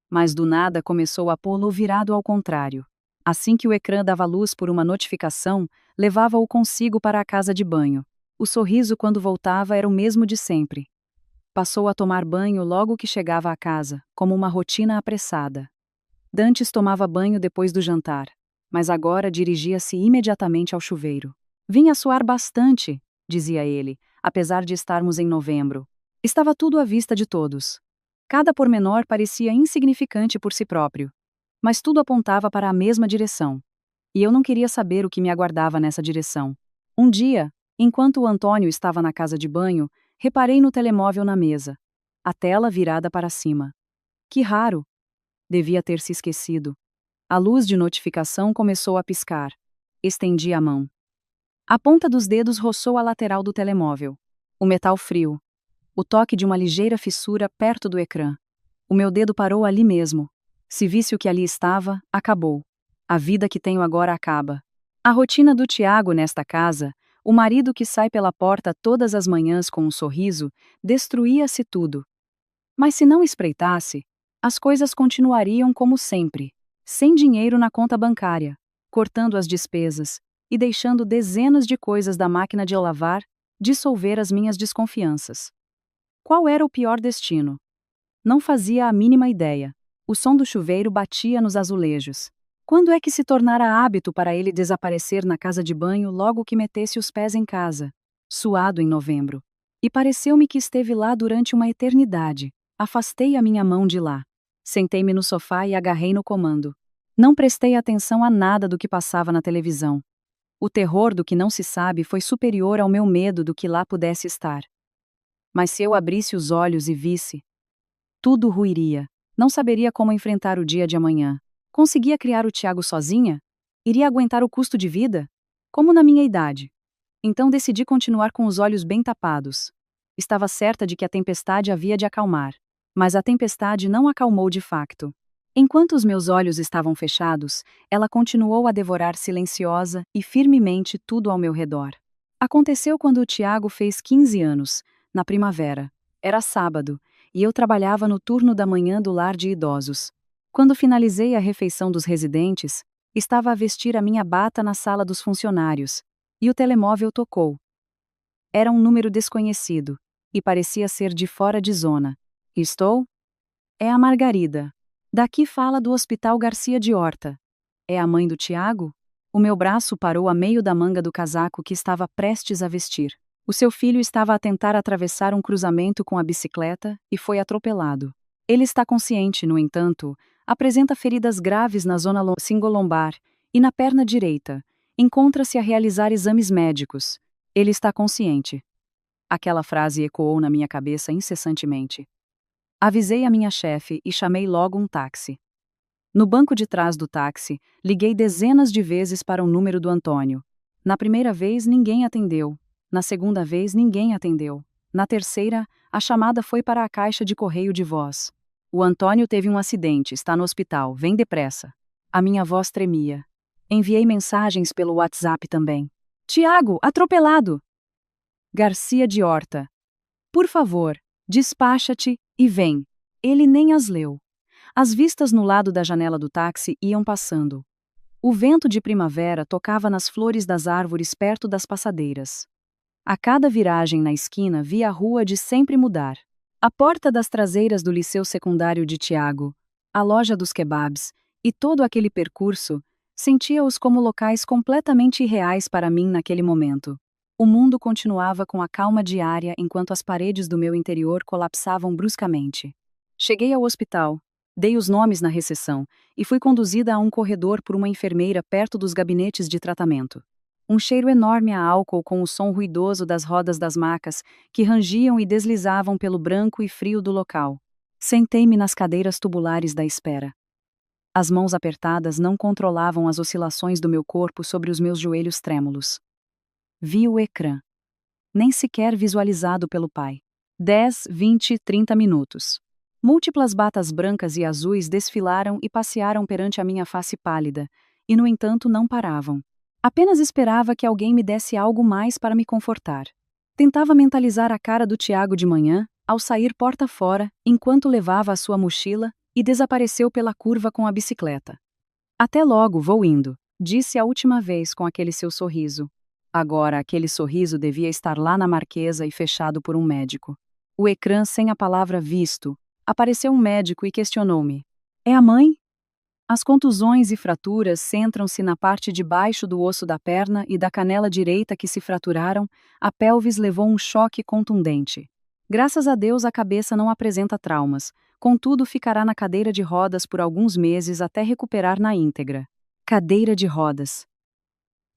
Mas do nada começou a pô-lo virado ao contrário. Assim que o ecrã dava luz por uma notificação, levava-o consigo para a casa de banho. O sorriso quando voltava era o mesmo de sempre. Passou a tomar banho logo que chegava à casa, como uma rotina apressada. Dantes tomava banho depois do jantar, mas agora dirigia-se imediatamente ao chuveiro. Vinha suar bastante, dizia ele, apesar de estarmos em novembro. Estava tudo à vista de todos. Cada pormenor parecia insignificante por si próprio. Mas tudo apontava para a mesma direção. E eu não queria saber o que me aguardava nessa direção. Um dia, enquanto o Antônio estava na casa de banho, reparei no telemóvel na mesa. A tela virada para cima. Que raro! Devia ter se esquecido. A luz de notificação começou a piscar. Estendi a mão. A ponta dos dedos roçou a lateral do telemóvel. O metal frio. O toque de uma ligeira fissura perto do ecrã. O meu dedo parou ali mesmo. Se visse o que ali estava, acabou. A vida que tenho agora acaba. A rotina do Tiago nesta casa, o marido que sai pela porta todas as manhãs com um sorriso, destruía-se tudo. Mas se não espreitasse, as coisas continuariam como sempre, sem dinheiro na conta bancária, cortando as despesas e deixando dezenas de coisas da máquina de lavar dissolver as minhas desconfianças. Qual era o pior destino? Não fazia a mínima ideia. O som do chuveiro batia nos azulejos. Quando é que se tornara hábito para ele desaparecer na casa de banho logo que metesse os pés em casa? Suado em novembro. E pareceu-me que esteve lá durante uma eternidade. Afastei a minha mão de lá. Sentei-me no sofá e agarrei no comando. Não prestei atenção a nada do que passava na televisão. O terror do que não se sabe foi superior ao meu medo do que lá pudesse estar. Mas se eu abrisse os olhos e visse, tudo ruiria. Não saberia como enfrentar o dia de amanhã. Conseguia criar o Tiago sozinha? Iria aguentar o custo de vida? Como na minha idade. Então decidi continuar com os olhos bem tapados. Estava certa de que a tempestade havia de acalmar. Mas a tempestade não acalmou de facto. Enquanto os meus olhos estavam fechados, ela continuou a devorar silenciosa e firmemente tudo ao meu redor. Aconteceu quando o Tiago fez 15 anos, na primavera. Era sábado, e eu trabalhava no turno da manhã do lar de idosos. Quando finalizei a refeição dos residentes, estava a vestir a minha bata na sala dos funcionários, e o telemóvel tocou. Era um número desconhecido, e parecia ser de fora de zona. Estou? É a Margarida. Daqui fala do Hospital Garcia de Horta. É a mãe do Tiago? O meu braço parou a meio da manga do casaco que estava prestes a vestir. O seu filho estava a tentar atravessar um cruzamento com a bicicleta e foi atropelado. Ele está consciente, no entanto, apresenta feridas graves na zona cingolombar e na perna direita. Encontra-se a realizar exames médicos. Ele está consciente. Aquela frase ecoou na minha cabeça incessantemente. Avisei a minha chefe e chamei logo um táxi. No banco de trás do táxi, liguei dezenas de vezes para o número do Antônio. Na primeira vez, ninguém atendeu. Na segunda vez, ninguém atendeu. Na terceira, a chamada foi para a caixa de correio de voz. O Antônio teve um acidente, está no hospital, vem depressa. A minha voz tremia. Enviei mensagens pelo WhatsApp também. Tiago, atropelado! Garcia de Horta. Por favor, despacha-te e vem. Ele nem as leu. As vistas no lado da janela do táxi iam passando. O vento de primavera tocava nas flores das árvores perto das passadeiras. A cada viragem na esquina via a rua de sempre mudar. A porta das traseiras do liceu secundário de Tiago, a loja dos kebabs e todo aquele percurso, sentia-os como locais completamente irreais para mim naquele momento. O mundo continuava com a calma diária enquanto as paredes do meu interior colapsavam bruscamente. Cheguei ao hospital, dei os nomes na recepção e fui conduzida a um corredor por uma enfermeira perto dos gabinetes de tratamento. Um cheiro enorme a álcool com o som ruidoso das rodas das macas que rangiam e deslizavam pelo branco e frio do local. Sentei-me nas cadeiras tubulares da espera. As mãos apertadas não controlavam as oscilações do meu corpo sobre os meus joelhos trêmulos. Vi o ecrã. Nem sequer visualizado pelo pai. 10, 20, 30 minutos. Múltiplas batas brancas e azuis desfilaram e passearam perante a minha face pálida, e no entanto não paravam. Apenas esperava que alguém me desse algo mais para me confortar. Tentava mentalizar a cara do Tiago de manhã, ao sair porta fora, enquanto levava a sua mochila, e desapareceu pela curva com a bicicleta. Até logo, vou indo, disse a última vez com aquele seu sorriso. Agora aquele sorriso devia estar lá na Marquesa e fechado por um médico. O ecrã sem a palavra visto. Apareceu um médico e questionou-me. É a mãe? As contusões e fraturas centram-se na parte de baixo do osso da perna e da canela direita que se fraturaram, a pelvis levou um choque contundente. Graças a Deus a cabeça não apresenta traumas, contudo ficará na cadeira de rodas por alguns meses até recuperar na íntegra. Cadeira de rodas.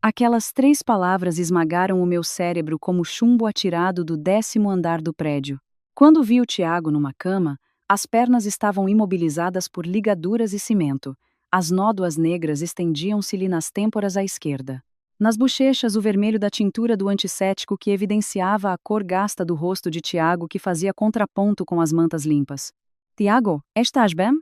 Aquelas 3 palavras esmagaram o meu cérebro como chumbo atirado do 10º andar do prédio. Quando vi o Tiago numa cama, as pernas estavam imobilizadas por ligaduras e cimento. As nódoas negras estendiam-se-lhe nas têmporas à esquerda. Nas bochechas, o vermelho da tintura do antisséptico que evidenciava a cor gasta do rosto de Tiago que fazia contraponto com as mantas limpas. Tiago, estás bem?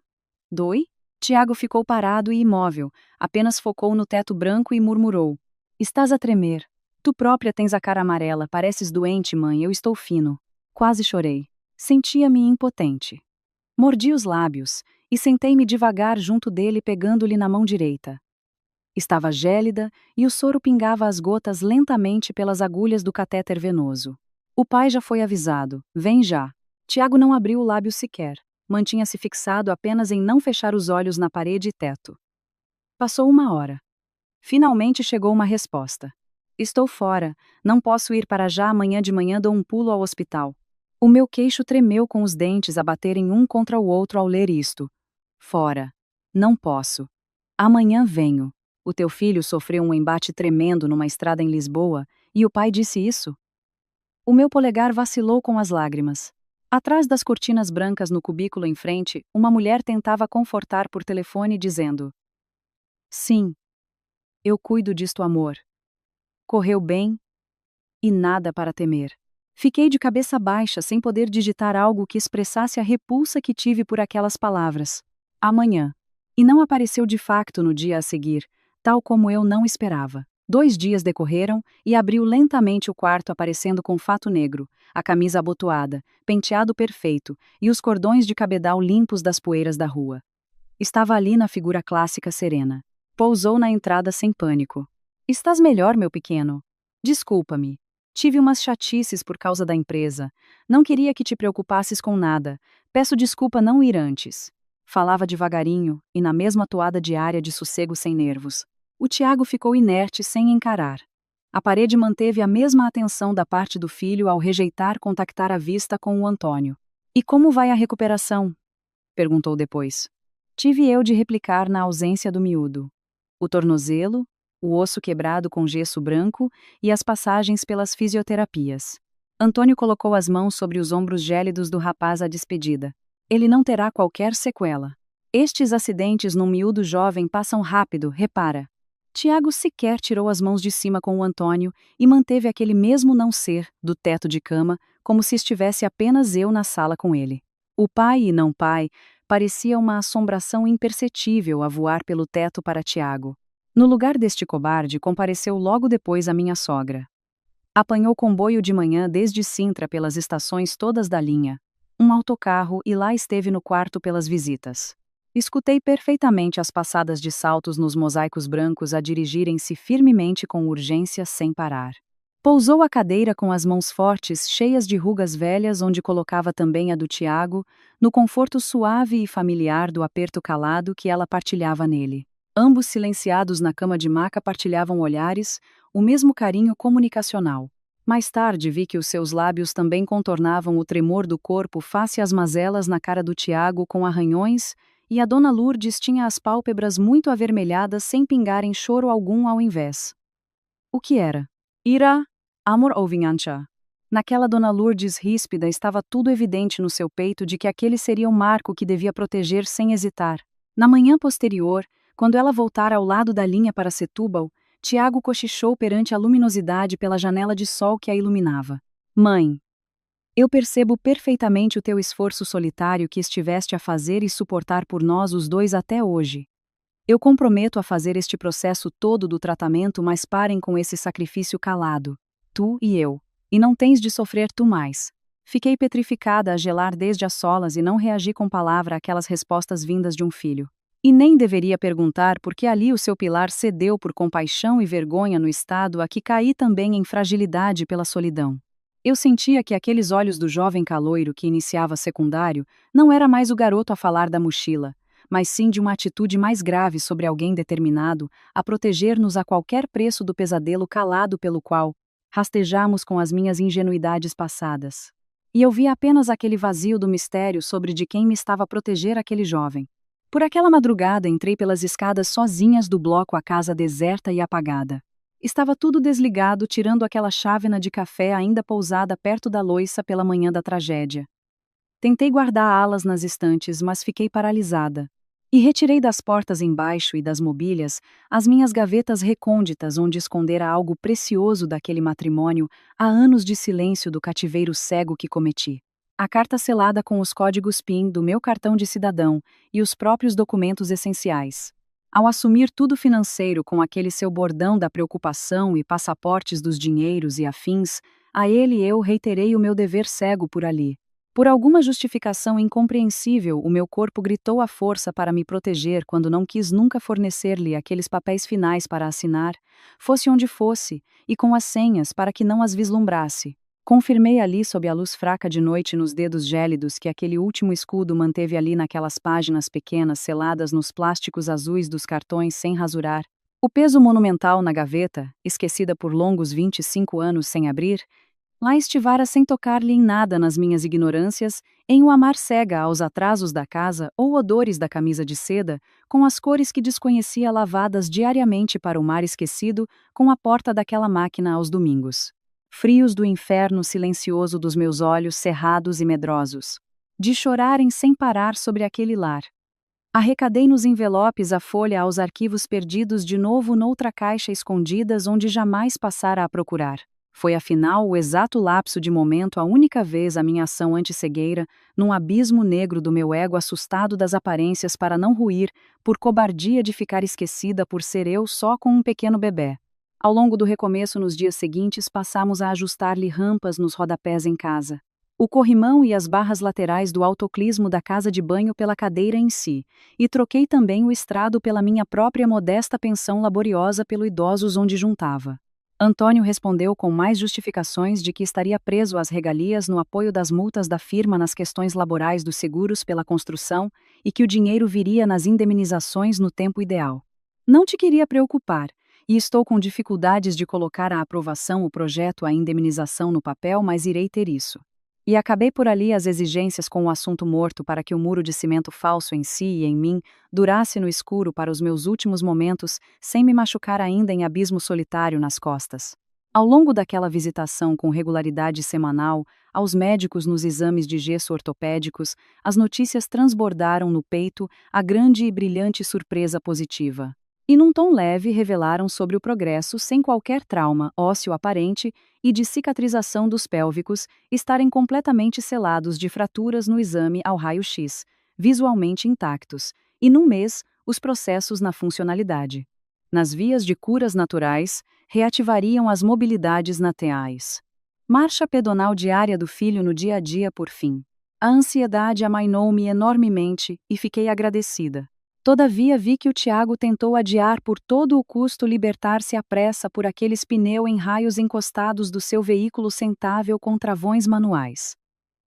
Doi? Tiago ficou parado e imóvel, apenas focou no teto branco e murmurou. Estás a tremer. Tu própria tens a cara amarela, pareces doente, mãe, eu estou fino. Quase chorei. Sentia-me impotente. Mordi os lábios e sentei-me devagar junto dele pegando-lhe na mão direita. Estava gélida e o soro pingava as gotas lentamente pelas agulhas do catéter venoso. O pai já foi avisado, vem já. Tiago não abriu o lábio sequer, mantinha-se fixado apenas em não fechar os olhos na parede e teto. Passou 1 hora. Finalmente chegou uma resposta. Estou fora, não posso ir para já, amanhã de manhã dou um pulo ao hospital. O meu queixo tremeu com os dentes a baterem um contra o outro ao ler isto. Fora. Não posso. Amanhã venho. O teu filho sofreu um embate tremendo numa estrada em Lisboa, e o pai disse isso? O meu polegar vacilou com as lágrimas. Atrás das cortinas brancas no cubículo em frente, uma mulher tentava confortar por telefone dizendo: Sim. Eu cuido disto, amor. Correu bem? E nada para temer. Fiquei de cabeça baixa sem poder digitar algo que expressasse a repulsa que tive por aquelas palavras. Amanhã. E não apareceu de facto no dia a seguir, tal como eu não esperava. 2 dias decorreram e abriu lentamente o quarto aparecendo com fato negro, a camisa abotoada, penteado perfeito e os cordões de cabedal limpos das poeiras da rua. Estava ali na figura clássica serena. Pousou na entrada sem pânico. Estás melhor, meu pequeno? Desculpa-me. Tive umas chatices por causa da empresa. Não queria que te preocupasses com nada. Peço desculpa não ir antes. Falava devagarinho, e na mesma toada diária de sossego sem nervos. O Tiago ficou inerte sem encarar. A parede manteve a mesma atenção da parte do filho ao rejeitar contactar a vista com o Antônio. "E como vai a recuperação?" perguntou depois. Tive eu de replicar na ausência do miúdo. O tornozelo, o osso quebrado com gesso branco e as passagens pelas fisioterapias. Antônio colocou as mãos sobre os ombros gélidos do rapaz à despedida. Ele não terá qualquer sequela. Estes acidentes num miúdo jovem passam rápido, repara. Tiago sequer tirou as mãos de cima com o Antônio e manteve aquele mesmo não ser, do teto de cama, como se estivesse apenas eu na sala com ele. O pai e não pai parecia uma assombração imperceptível a voar pelo teto para Tiago. No lugar deste cobarde compareceu logo depois a minha sogra. Apanhou comboio de manhã desde Sintra pelas estações todas da linha, um autocarro e lá esteve no quarto pelas visitas. Escutei perfeitamente as passadas de saltos nos mosaicos brancos a dirigirem-se firmemente com urgência sem parar. Pousou a cadeira com as mãos fortes, cheias de rugas velhas onde colocava também a do Tiago, no conforto suave e familiar do aperto calado que ela partilhava nele. Ambos silenciados na cama de maca partilhavam olhares, o mesmo carinho comunicacional. Mais tarde vi que os seus lábios também contornavam o tremor do corpo face às mazelas na cara do Tiago com arranhões, e a dona Lourdes tinha as pálpebras muito avermelhadas sem pingarem choro algum ao invés. O que era? Ira, amor ou vingança? Naquela dona Lourdes ríspida estava tudo evidente no seu peito de que aquele seria o marco que devia proteger sem hesitar. Na manhã posterior, quando ela voltara ao lado da linha para Setúbal, Tiago cochichou perante a luminosidade pela janela de sol que a iluminava. "Mãe, eu percebo perfeitamente o teu esforço solitário que estiveste a fazer e suportar por nós os dois até hoje. Eu comprometo a fazer este processo todo do tratamento, mas parem com esse sacrifício calado. Tu e eu. E não tens de sofrer tu mais." Fiquei petrificada a gelar desde as solas e não reagi com palavra àquelas respostas vindas de um filho. E nem deveria perguntar porque ali o seu pilar cedeu por compaixão e vergonha no estado a que caí também em fragilidade pela solidão. Eu sentia que aqueles olhos do jovem caloiro que iniciava secundário não era mais o garoto a falar da mochila, mas sim de uma atitude mais grave sobre alguém determinado a proteger-nos a qualquer preço do pesadelo calado pelo qual rastejamos com as minhas ingenuidades passadas. E eu via apenas aquele vazio do mistério sobre de quem me estava a proteger aquele jovem. Por aquela madrugada entrei pelas escadas sozinhas do bloco à casa deserta e apagada. Estava tudo desligado, tirando aquela chávena de café ainda pousada perto da louça pela manhã da tragédia. Tentei guardar alas nas estantes, mas fiquei paralisada. E retirei das portas embaixo e das mobílias as minhas gavetas recônditas onde escondera algo precioso daquele matrimônio há anos de silêncio do cativeiro cego que cometi. A carta selada com os códigos PIN do meu cartão de cidadão e os próprios documentos essenciais. Ao assumir tudo financeiro com aquele seu bordão da preocupação e passaportes dos dinheiros e afins, a ele eu reiterei o meu dever cego por ali. Por alguma justificação incompreensível, o meu corpo gritou à força para me proteger quando não quis nunca fornecer-lhe aqueles papéis finais para assinar, fosse onde fosse, e com as senhas para que não as vislumbrasse. Confirmei ali sob a luz fraca de noite nos dedos gélidos que aquele último escudo manteve ali naquelas páginas pequenas seladas nos plásticos azuis dos cartões sem rasurar. O peso monumental na gaveta, esquecida por longos 25 anos sem abrir, lá estivara sem tocar-lhe em nada nas minhas ignorâncias, em o amar cega aos atrasos da casa ou odores da camisa de seda, com as cores que desconhecia lavadas diariamente para o mar esquecido, com a porta daquela máquina aos domingos. Frios do inferno silencioso dos meus olhos cerrados e medrosos. De chorarem sem parar sobre aquele lar. Arrecadei nos envelopes a folha aos arquivos perdidos de novo noutra caixa escondidas onde jamais passara a procurar. Foi afinal o exato lapso de momento a única vez a minha ação anti-cegueira, num abismo negro do meu ego assustado das aparências para não ruir, por cobardia de ficar esquecida por ser eu só com um pequeno bebê. Ao longo do recomeço nos dias seguintes passamos a ajustar-lhe rampas nos rodapés em casa. O corrimão e as barras laterais do autoclismo da casa de banho pela cadeira em si, e troquei também o estrado pela minha própria modesta pensão laboriosa pelo idosos onde juntava. Antônio respondeu com mais justificações de que estaria preso às regalias no apoio das multas da firma nas questões laborais dos seguros pela construção e que o dinheiro viria nas indemnizações no tempo ideal. Não te queria preocupar, e estou com dificuldades de colocar à aprovação o projeto à indemnização no papel, mas irei ter isso. E acabei por ali as exigências com o assunto morto para que o muro de cimento falso em si e em mim durasse no escuro para os meus últimos momentos, sem me machucar ainda em abismo solitário nas costas. Ao longo daquela visitação com regularidade semanal, aos médicos nos exames de gesso ortopédicos, as notícias transbordaram no peito a grande e brilhante surpresa positiva. E num tom leve revelaram sobre o progresso sem qualquer trauma ósseo aparente e de cicatrização dos pélvicos estarem completamente selados de fraturas no exame ao raio-x, visualmente intactos, e num mês, os processos na funcionalidade. Nas vias de curas naturais, reativariam as mobilidades nateais. Marcha pedonal diária do filho no dia a dia por fim. A ansiedade amainou-me enormemente e fiquei agradecida. Todavia vi que o Tiago tentou adiar por todo o custo libertar-se à pressa por aqueles pneus em raios encostados do seu veículo sentável com travões manuais.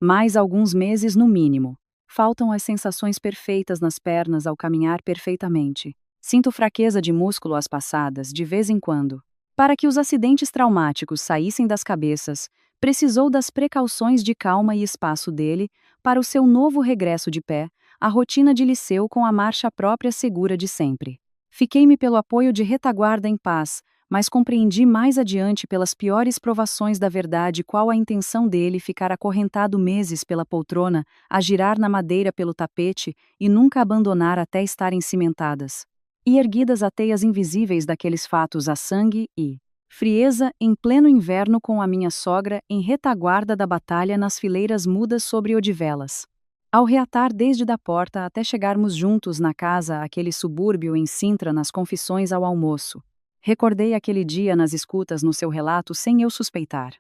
Mais alguns meses no mínimo. Faltam as sensações perfeitas nas pernas ao caminhar perfeitamente. Sinto fraqueza de músculo às passadas, de vez em quando. Para que os acidentes traumáticos saíssem das cabeças, precisou das precauções de calma e espaço dele, para o seu novo regresso de pé, a rotina de liceu com a marcha própria segura de sempre. Fiquei-me pelo apoio de retaguarda em paz, mas compreendi mais adiante pelas piores provações da verdade qual a intenção dele ficar acorrentado meses pela poltrona, a girar na madeira pelo tapete e nunca abandonar até estarem cimentadas. E erguidas a teias invisíveis daqueles fatos a sangue e frieza em pleno inverno com a minha sogra em retaguarda da batalha nas fileiras mudas sobre odivelas. Ao reatar desde da porta até chegarmos juntos na casa aquele subúrbio em Sintra nas confissões ao almoço. Recordei aquele dia nas escutas no seu relato sem eu suspeitar.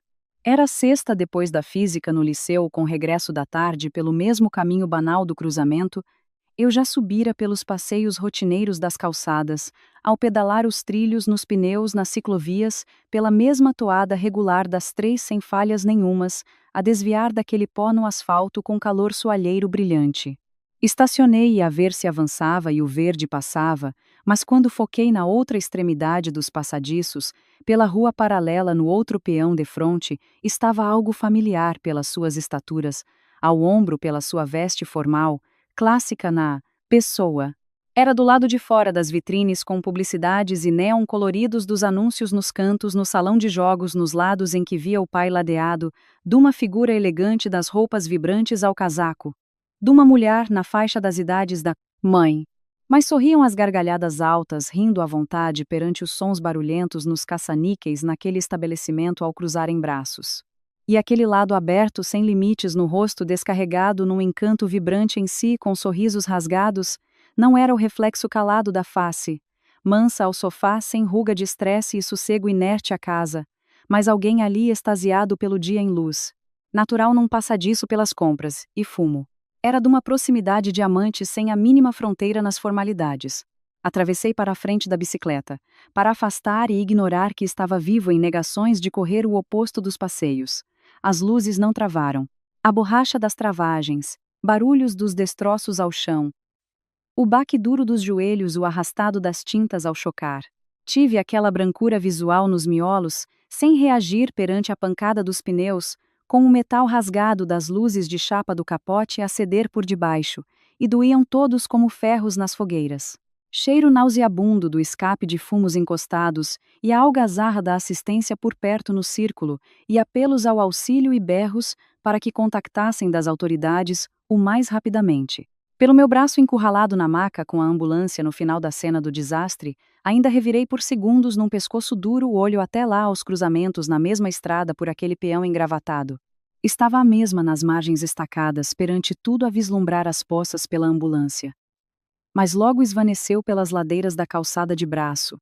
Era sexta depois da física no liceu com regresso da tarde pelo mesmo caminho banal do cruzamento, eu já subira pelos passeios rotineiros das calçadas, ao pedalar os trilhos nos pneus nas ciclovias, pela mesma toada regular das três sem falhas nenhumas, a desviar daquele pó no asfalto com calor soalheiro brilhante. Estacionei a ver se avançava e o verde passava, mas quando foquei na outra extremidade dos passadiços, pela rua paralela no outro peão defronte, estava algo familiar pelas suas estaturas, ao ombro pela sua veste formal, clássica na pessoa. Era do lado de fora das vitrines com publicidades e neon coloridos dos anúncios nos cantos, no salão de jogos, nos lados em que via o pai ladeado, de uma figura elegante das roupas vibrantes ao casaco, de uma mulher na faixa das idades da mãe. Mas sorriam as gargalhadas altas, rindo à vontade perante os sons barulhentos nos caça-níqueis naquele estabelecimento ao cruzarem braços. E aquele lado aberto sem limites no rosto descarregado num encanto vibrante em si com sorrisos rasgados, não era o reflexo calado da face, mansa ao sofá sem ruga de estresse e sossego inerte à casa, mas alguém ali extasiado pelo dia em luz, natural num passadiço pelas compras, e fumo. Era de uma proximidade diamante sem a mínima fronteira nas formalidades. Atravessei para a frente da bicicleta, para afastar e ignorar que estava vivo em negações de correr o oposto dos passeios. As luzes não travaram. A borracha das travagens, barulhos dos destroços ao chão, o baque duro dos joelhos, o arrastado das tintas ao chocar. Tive aquela brancura visual nos miolos, sem reagir perante a pancada dos pneus, com o metal rasgado das luzes de chapa do capote a ceder por debaixo, e doíam todos como ferros nas fogueiras. Cheiro nauseabundo do escape de fumos encostados, e a algazarra da assistência por perto no círculo, e apelos ao auxílio e berros para que contactassem das autoridades o mais rapidamente. Pelo meu braço encurralado na maca com a ambulância no final da cena do desastre, ainda revirei por segundos num pescoço duro o olho até lá aos cruzamentos na mesma estrada por aquele peão engravatado. Estava a mesma nas margens estacadas, perante tudo a vislumbrar as poças pela ambulância. Mas logo esvaneceu pelas ladeiras da calçada de braço,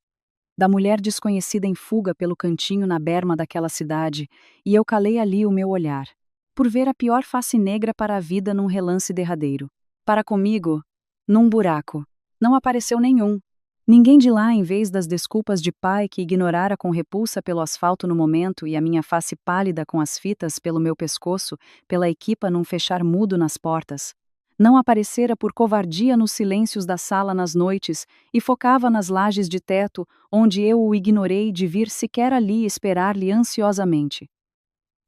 da mulher desconhecida em fuga pelo cantinho na berma daquela cidade, e eu calei ali o meu olhar, por ver a pior face negra para a vida num relance derradeiro. Para comigo, num buraco. Não apareceu nenhum. Ninguém de lá, em vez das desculpas de pai que ignorara com repulsa pelo asfalto no momento e a minha face pálida com as fitas pelo meu pescoço, pela equipa num fechar mudo nas portas. Não aparecera por covardia nos silêncios da sala nas noites e focava nas lajes de teto, onde eu o ignorei de vir sequer ali esperar-lhe ansiosamente.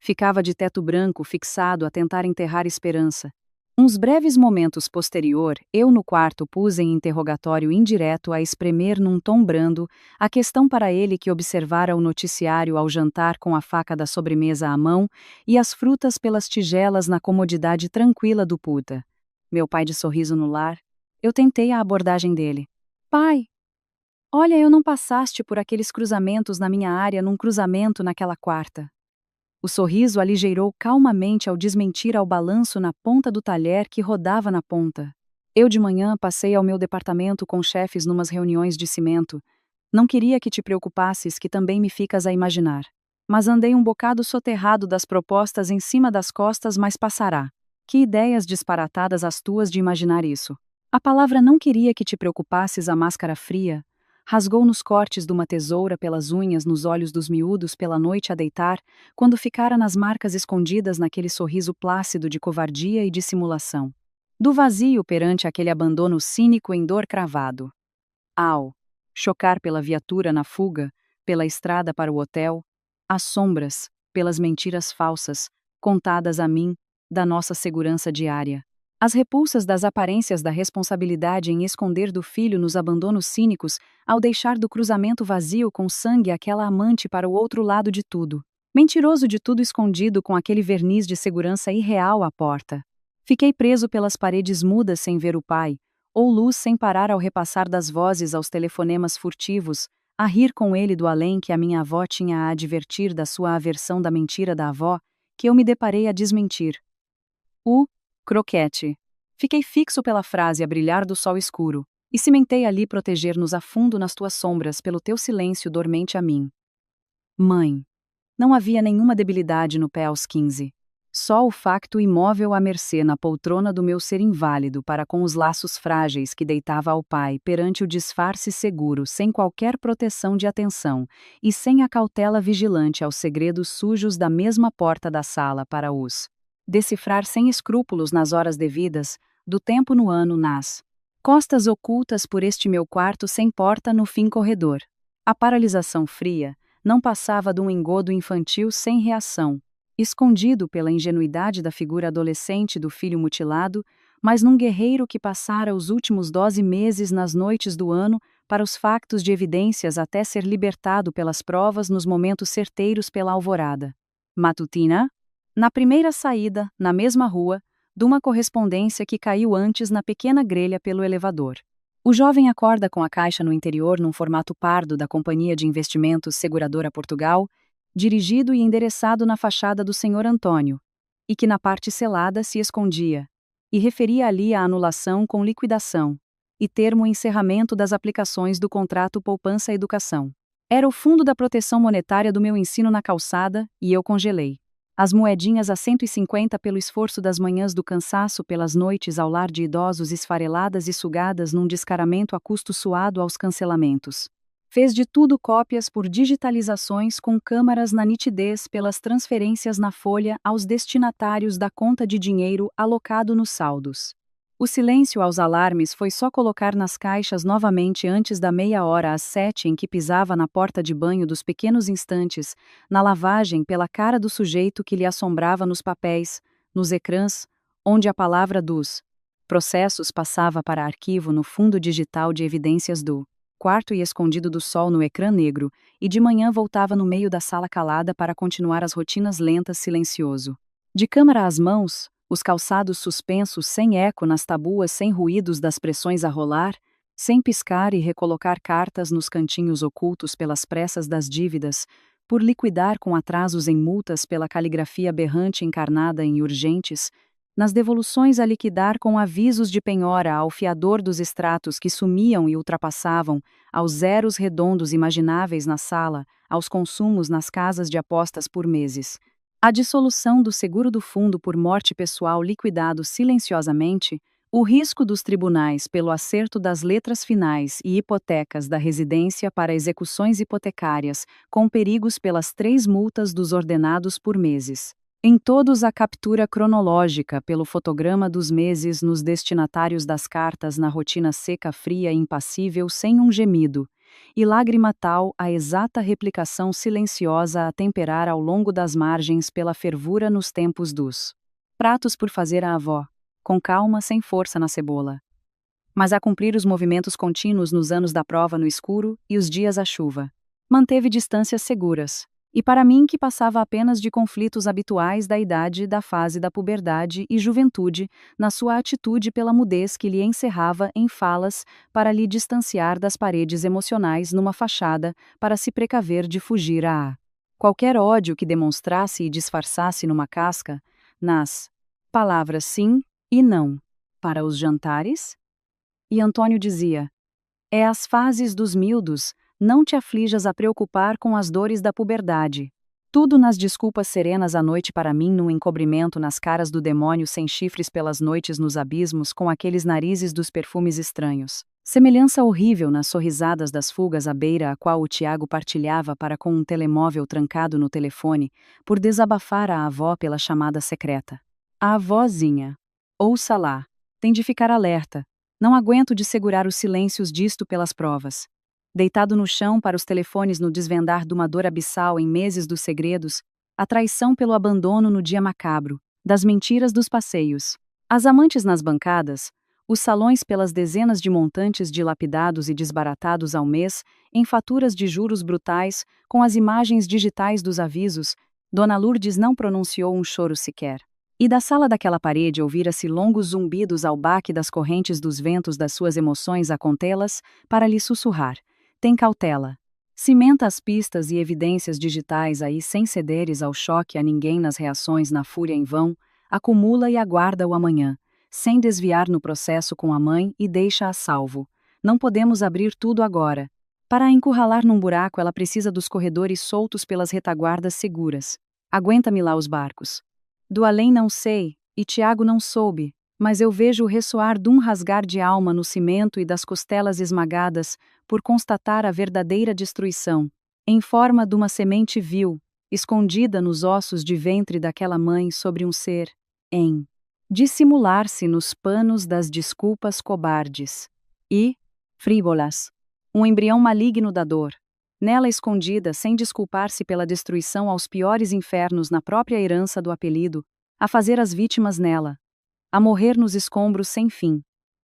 Ficava de teto branco fixado a tentar enterrar esperança. Uns breves momentos posterior, eu no quarto pus em interrogatório indireto a espremer num tom brando a questão para ele que observara o noticiário ao jantar com a faca da sobremesa à mão e as frutas pelas tigelas na comodidade tranquila do puta. Meu pai de sorriso no lar. Eu tentei a abordagem dele. Pai, olha, eu não passaste por aqueles cruzamentos na minha área num cruzamento naquela quarta. O sorriso aligeirou calmamente ao desmentir ao balanço na ponta do talher que rodava na ponta. Eu de manhã passei ao meu departamento com chefes numas reuniões de cimento. Não queria que te preocupasses, que também me ficas a imaginar. Mas andei um bocado soterrado das propostas em cima das costas, mas passará. Que ideias disparatadas as tuas de imaginar isso. A palavra não queria que te preocupasses a máscara fria. Rasgou nos cortes de uma tesoura pelas unhas nos olhos dos miúdos pela noite a deitar, quando ficara nas marcas escondidas naquele sorriso plácido de covardia e dissimulação. Do vazio perante aquele abandono cínico em dor cravado. Ao chocar pela viatura na fuga, pela estrada para o hotel, as sombras, pelas mentiras falsas, contadas a mim, da nossa segurança diária. As repulsas das aparências da responsabilidade em esconder do filho nos abandonos cínicos, ao deixar do cruzamento vazio com sangue aquela amante para o outro lado de tudo. Mentiroso de tudo escondido com aquele verniz de segurança irreal à porta. Fiquei preso pelas paredes mudas sem ver o pai, ou luz sem parar ao repassar das vozes aos telefonemas furtivos, a rir com ele do além que a minha avó tinha a advertir da sua aversão da mentira da avó, que eu me deparei a desmentir. Croquete. Fiquei fixo pela frase a brilhar do sol escuro, e cimentei ali proteger-nos a fundo nas tuas sombras pelo teu silêncio dormente a mim. Mãe. Não havia nenhuma debilidade no pé aos 15. Só o facto imóvel à mercê na poltrona do meu ser inválido para com os laços frágeis que deitava ao pai perante o disfarce seguro sem qualquer proteção de atenção e sem a cautela vigilante aos segredos sujos da mesma porta da sala para os decifrar sem escrúpulos nas horas devidas, do tempo no ano nas costas ocultas por este meu quarto sem porta no fim corredor. A paralisação fria não passava de um engodo infantil sem reação, escondido pela ingenuidade da figura adolescente do filho mutilado, mas num guerreiro que passara os últimos 12 meses nas noites do ano para os factos de evidências até ser libertado pelas provas nos momentos certeiros pela alvorada matutina. Na primeira saída, na mesma rua, de uma correspondência que caiu antes na pequena grelha pelo elevador. O jovem acorda com a caixa no interior num formato pardo da Companhia de Investimentos Seguradora Portugal, dirigido e endereçado na fachada do Sr. Antônio, e que na parte selada se escondia, e referia ali a anulação com liquidação, e termo encerramento das aplicações do contrato Poupança-Educação. Era o fundo da proteção monetária do meu ensino na calçada, e eu congelei. As moedinhas a 150 pelo esforço das manhãs do cansaço pelas noites ao lar de idosos esfareladas e sugadas num descaramento a custo suado aos cancelamentos. Fez de tudo cópias por digitalizações com câmaras na nitidez pelas transferências na folha aos destinatários da conta de dinheiro alocado nos saldos. O silêncio aos alarmes foi só colocar nas caixas novamente antes da meia hora às 7 em que pisava na porta de banho dos pequenos instantes, na lavagem pela cara do sujeito que lhe assombrava nos papéis, nos ecrãs, onde a palavra dos processos passava para arquivo no fundo digital de evidências do quarto e escondido do sol no ecrã negro, e de manhã voltava no meio da sala calada para continuar as rotinas lentas silencioso. De câmara às mãos, os calçados suspensos sem eco nas tabuas sem ruídos das pressões a rolar, sem piscar e recolocar cartas nos cantinhos ocultos pelas pressas das dívidas, por liquidar com atrasos em multas pela caligrafia berrante encarnada em urgentes, nas devoluções a liquidar com avisos de penhora ao fiador dos extratos que sumiam e ultrapassavam, aos zeros redondos imagináveis na sala, aos consumos nas casas de apostas por meses. A dissolução do seguro do fundo por morte pessoal liquidado silenciosamente, O risco dos tribunais pelo acerto das letras finais e hipotecas da residência para execuções hipotecárias, com perigos pelas 3 multas dos ordenados por meses. Em todos a captura cronológica pelo fotograma dos meses nos destinatários das cartas na rotina seca, fria e impassível sem um gemido, e lágrima tal a exata replicação silenciosa a temperar ao longo das margens pela fervura nos tempos dos pratos por fazer a avó, com calma sem força na cebola. Mas a cumprir os movimentos contínuos nos anos da prova no escuro e os dias à chuva. Manteve distâncias seguras. E para mim que passava apenas de conflitos habituais da idade da fase da puberdade e juventude, na sua atitude pela mudez que lhe encerrava em falas para lhe distanciar das paredes emocionais numa fachada para se precaver de fugir a qualquer ódio que demonstrasse e disfarçasse numa casca, nas palavras sim e não. Para os jantares? E Antônio dizia: é as fases dos miúdos, não te aflijas a preocupar com as dores da puberdade. Tudo nas desculpas serenas à noite para mim num encobrimento nas caras do demônio sem chifres pelas noites nos abismos com aqueles narizes dos perfumes estranhos. Semelhança horrível nas sorrisadas das fugas à beira a qual o Tiago partilhava para com um telemóvel trancado no telefone, por desabafar a avó pela chamada secreta. A avózinha. Ouça lá. Tem de ficar alerta. Não aguento de segurar os silêncios disto pelas provas. Deitado no chão para os telefones no desvendar de uma dor abissal em meses dos segredos, a traição pelo abandono no dia macabro, das mentiras dos passeios, as amantes nas bancadas, os salões pelas dezenas de montantes dilapidados e desbaratados ao mês, em faturas de juros brutais, com as imagens digitais dos avisos, Dona Lourdes não pronunciou um choro sequer. E da sala daquela parede ouvira-se longos zumbidos ao baque das correntes dos ventos das suas emoções a contê-las, para lhe sussurrar: tem cautela. Cimenta as pistas e evidências digitais aí sem cederes ao choque a ninguém nas reações na fúria em vão, acumula e aguarda o amanhã, sem desviar no processo com a mãe e deixa a salvo. Não podemos abrir tudo agora. Para a encurralar num buraco ela precisa dos corredores soltos pelas retaguardas seguras. Aguenta-me lá os barcos. Do além não sei, e Tiago não soube, mas eu vejo o ressoar de um rasgar de alma no cimento e das costelas esmagadas, por constatar a verdadeira destruição, em forma de uma semente vil, escondida nos ossos de ventre daquela mãe sobre um ser, em dissimular-se nos panos das desculpas cobardes e frívolas, um embrião maligno da dor, nela escondida sem desculpar-se pela destruição aos piores infernos na própria herança do apelido, a fazer as vítimas nela, a morrer nos escombros sem fim,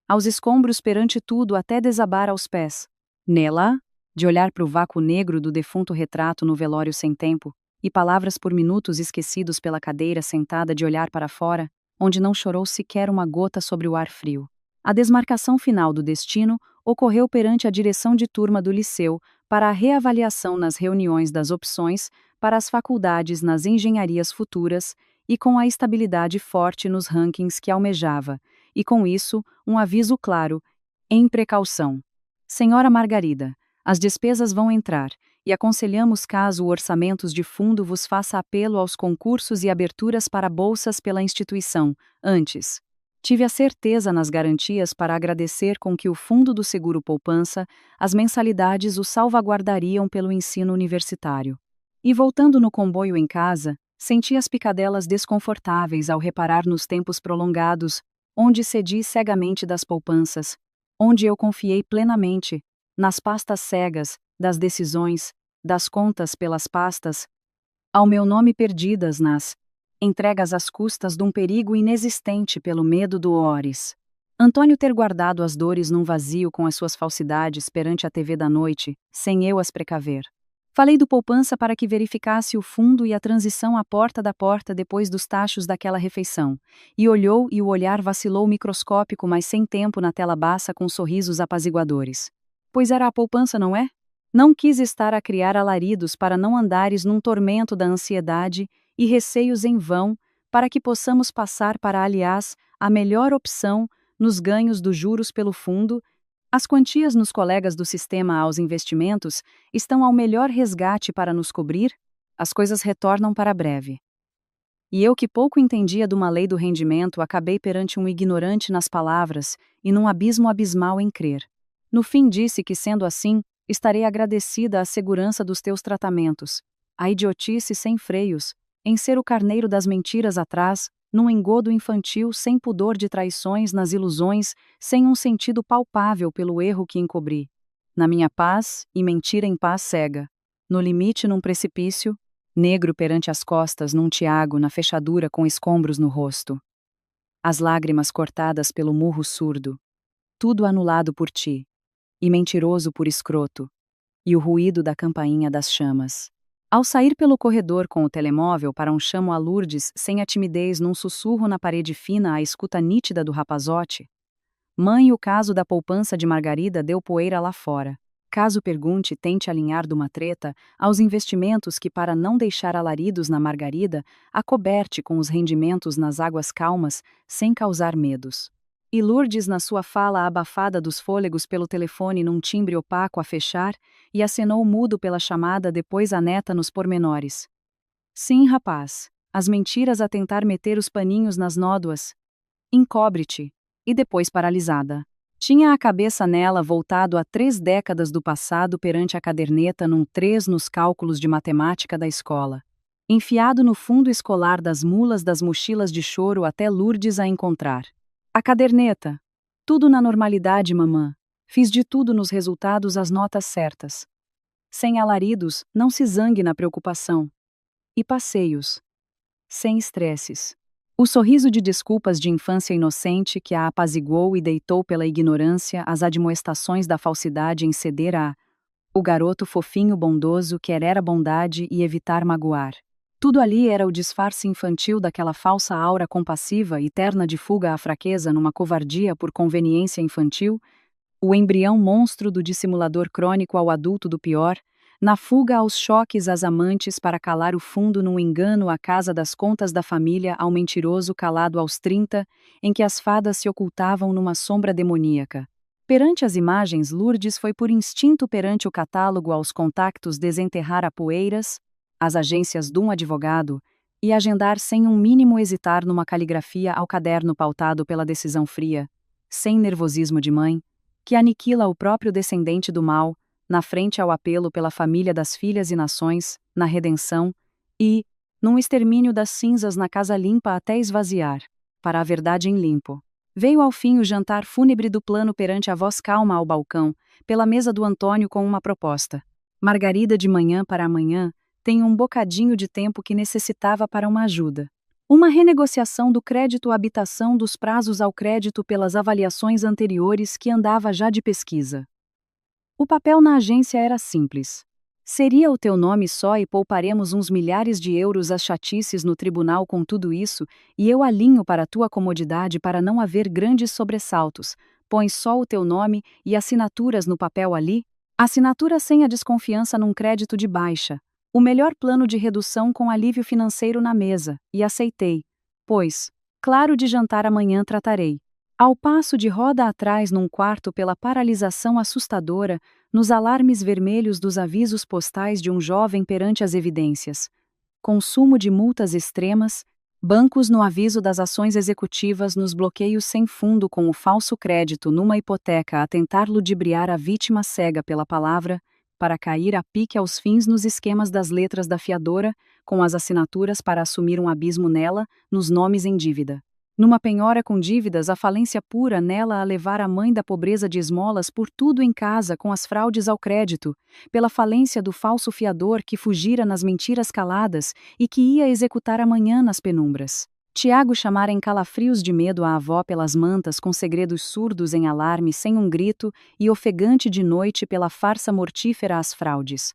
aos escombros perante tudo até desabar aos pés, nela, de olhar para o vácuo negro do defunto retrato no velório sem tempo, e palavras por minutos esquecidos pela cadeira sentada de olhar para fora, onde não chorou sequer uma gota sobre o ar frio. A desmarcação final do destino ocorreu perante a direção de turma do liceu para a reavaliação nas reuniões das opções para as faculdades nas engenharias futuras e com a estabilidade forte nos rankings que almejava, e com isso, um aviso claro, em precaução. Senhora Margarida, as despesas vão entrar, e aconselhamos caso o orçamentos de fundo vos faça apelo aos concursos e aberturas para bolsas pela instituição, antes. Tive a certeza nas garantias para agradecer com que o Fundo do Seguro Poupança, as mensalidades o salvaguardariam pelo ensino universitário. E voltando no comboio em casa, senti as picadelas desconfortáveis ao reparar nos tempos prolongados, onde cedi cegamente das poupanças, onde eu confiei plenamente, nas pastas cegas, das decisões, das contas pelas pastas, ao meu nome perdidas nas entregas às custas de um perigo inexistente pelo medo do Ores. Antônio ter guardado as dores num vazio com as suas falsidades perante a TV da noite, sem eu as precaver. Falei do poupança para que verificasse o fundo e a transição à porta da porta depois dos tachos daquela refeição, e olhou e o olhar vacilou microscópico mas sem tempo na tela baça com sorrisos apaziguadores. Pois era a poupança, não é? Não quis estar a criar alaridos para não andares num tormento da ansiedade e receios em vão, para que possamos passar para, aliás, a melhor opção nos ganhos dos juros pelo fundo. As quantias nos colegas do sistema aos investimentos estão ao melhor resgate para nos cobrir, as coisas retornam para breve. E eu que pouco entendia de uma lei do rendimento, acabei perante um ignorante nas palavras e num abismo abismal em crer. No fim disse que, sendo assim, estarei agradecida à segurança dos teus tratamentos, à idiotice sem freios, em ser o carneiro das mentiras atrás, num engodo infantil sem pudor de traições nas ilusões, sem um sentido palpável pelo erro que encobri. Na minha paz, e mentira em paz cega. No limite num precipício, negro perante as costas num tiago na fechadura com escombros no rosto. As lágrimas cortadas pelo murro surdo. Tudo anulado por ti. E mentiroso por escroto. E o ruído da campainha das chamas. Ao sair pelo corredor com o telemóvel para um chamo a Lourdes sem a timidez num sussurro na parede fina à escuta nítida do rapazote. Mãe, o caso da poupança de Margarida deu poeira lá fora. Caso pergunte, tente alinhar de uma treta aos investimentos que, para não deixar alaridos na Margarida, acoberte com os rendimentos nas águas calmas, sem causar medos. E Lourdes, na sua fala abafada dos fôlegos pelo telefone num timbre opaco a fechar, e acenou mudo pela chamada depois a neta nos pormenores. Sim, rapaz, as mentiras a tentar meter os paninhos nas nódoas. Encobre-te. E depois paralisada. Tinha a cabeça nela voltado a 3 décadas do passado perante a caderneta num 3 nos cálculos de matemática da escola. Enfiado no fundo escolar das mulas das mochilas de choro até Lourdes a encontrar. A caderneta. Tudo na normalidade, mamã. Fiz de tudo nos resultados as notas certas. Sem alaridos, não se zangue na preocupação. E passeios. Sem estresses. O sorriso de desculpas de infância inocente que a apaziguou e deitou pela ignorância as admoestações da falsidade em ceder a o garoto fofinho bondoso quer era bondade e evitar magoar. Tudo ali era o disfarce infantil daquela falsa aura compassiva e terna de fuga à fraqueza numa covardia por conveniência infantil, o embrião monstro do dissimulador crônico ao adulto do pior, na fuga aos choques às amantes para calar o fundo num engano à casa das contas da família ao mentiroso calado aos 30, em que as fadas se ocultavam numa sombra demoníaca. Perante as imagens, Lourdes foi por instinto perante o catálogo aos contactos desenterrar a poeiras, as agências de um advogado, e agendar sem um mínimo hesitar numa caligrafia ao caderno pautado pela decisão fria, sem nervosismo de mãe, que aniquila o próprio descendente do mal, na frente ao apelo pela família das filhas e nações, na redenção, e, num extermínio das cinzas na casa limpa até esvaziar, para a verdade em limpo. Veio ao fim o jantar fúnebre do plano perante a voz calma ao balcão, pela mesa do Antônio com uma proposta. Margarida de manhã para amanhã tem um bocadinho de tempo que necessitava para uma ajuda. Uma renegociação do crédito à habitação dos prazos ao crédito pelas avaliações anteriores que andava já de pesquisa. O papel na agência era simples. Seria o teu nome só e pouparemos uns milhares de euros às chatices no tribunal com tudo isso, e eu alinho para tua comodidade para não haver grandes sobressaltos. Pões só o teu nome e assinaturas no papel ali? Assinatura sem a desconfiança num crédito de baixa. O melhor plano de redução com alívio financeiro na mesa, e aceitei. Pois, claro, de jantar amanhã tratarei. Ao passo de roda atrás num quarto pela paralisação assustadora, nos alarmes vermelhos dos avisos postais de um jovem perante as evidências. Consumo de multas extremas, bancos no aviso das ações executivas nos bloqueios sem fundo com o falso crédito numa hipoteca a tentar ludibriar a vítima cega pela palavra, para cair a pique aos fins nos esquemas das letras da fiadora, com as assinaturas para assumir um abismo nela, nos nomes em dívida. Numa penhora com dívidas, a falência pura nela a levar a mãe da pobreza de esmolas por tudo em casa com as fraudes ao crédito, pela falência do falso fiador que fugira nas mentiras caladas e que ia executar amanhã nas penumbras. Tiago chamara em calafrios de medo a avó pelas mantas com segredos surdos em alarme sem um grito e ofegante de noite pela farsa mortífera às fraudes.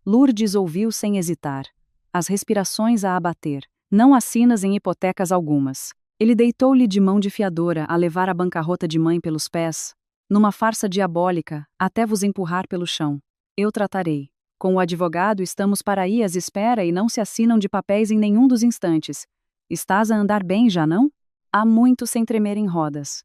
Lourdes ouviu sem hesitar. As respirações a abater. Não assinas em hipotecas algumas. Ele deitou-lhe de mão de fiadora a levar a bancarrota de mãe pelos pés, numa farsa diabólica, até vos empurrar pelo chão. Eu tratarei. Com o advogado estamos para aí às espera e não se assinam de papéis em nenhum dos instantes. Estás a andar bem já não? Há muito sem tremer em rodas.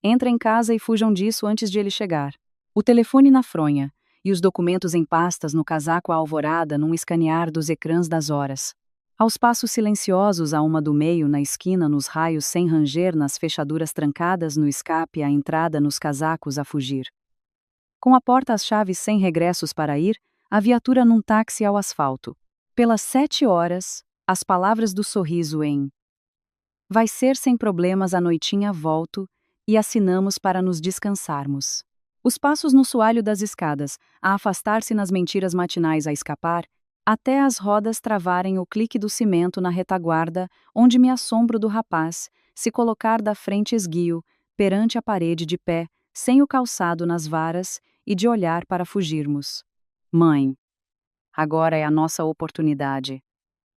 Entra em casa e fujam disso antes de ele chegar. O telefone na fronha, e os documentos em pastas no casaco à alvorada num escanear dos ecrãs das horas. Aos passos silenciosos a uma do meio na esquina nos raios sem ranger nas fechaduras trancadas no escape à entrada nos casacos a fugir. Com a porta às chaves sem regressos para ir, a viatura num táxi ao asfalto. Pelas 7 horas, as palavras do sorriso em vai ser sem problemas a noitinha volto, e assinamos para nos descansarmos. Os passos no soalho das escadas, a afastar-se nas mentiras matinais a escapar, até as rodas travarem o clique do cimento na retaguarda, onde me assombro do rapaz, se colocar da frente esguio, perante a parede de pé, sem o calçado nas varas, e de olhar para fugirmos. Mãe, agora é a nossa oportunidade.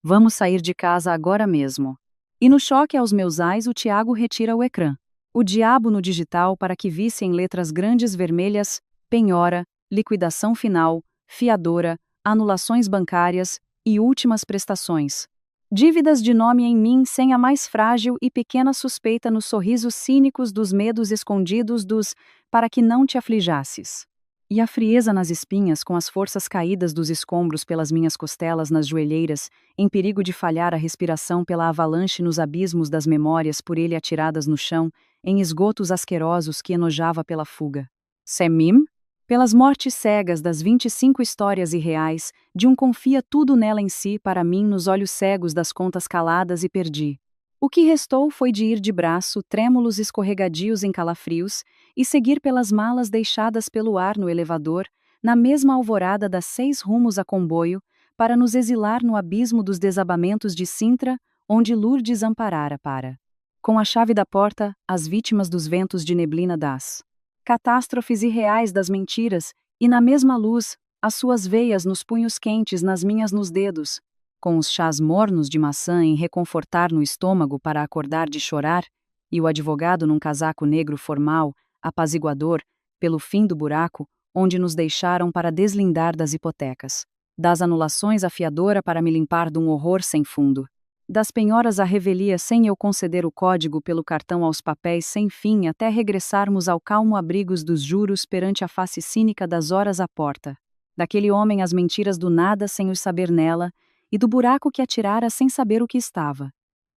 Vamos sair de casa agora mesmo. E no choque aos meus ais o Tiago retira o ecrã. O diabo no digital para que visse em letras grandes vermelhas, penhora, liquidação final, fiadora, anulações bancárias e últimas prestações. Dívidas de nome em mim sem a mais frágil e pequena suspeita nos sorrisos cínicos dos medos escondidos dos para que não te aflijasses. E a frieza nas espinhas com as forças caídas dos escombros pelas minhas costelas nas joelheiras, em perigo de falhar a respiração pela avalanche nos abismos das memórias por ele atiradas no chão, em esgotos asquerosos que enojava pela fuga. Semim? Pelas mortes cegas das 25 histórias irreais, de um confia tudo nela em si para mim nos olhos cegos das contas caladas e perdi. O que restou foi de ir de braço, trêmulos escorregadios em calafrios, e seguir pelas malas deixadas pelo ar no elevador, na mesma alvorada das 6 rumos a comboio, para nos exilar no abismo dos desabamentos de Sintra, onde Lourdes amparara para. Com a chave da porta, as vítimas dos ventos de neblina das catástrofes irreais das mentiras, e na mesma luz, as suas veias nos punhos quentes nas minhas nos dedos, com os chás mornos de maçã em reconfortar no estômago para acordar de chorar, e o advogado num casaco negro formal, apaziguador, pelo fim do buraco, onde nos deixaram para deslindar das hipotecas, das anulações à fiadora para me limpar de um horror sem fundo, das penhoras à revelia sem eu conceder o código pelo cartão aos papéis sem fim até regressarmos ao calmo abrigos dos juros perante a face cínica das horas à porta, daquele homem às mentiras do nada sem o saber nela, e do buraco que atirara sem saber o que estava,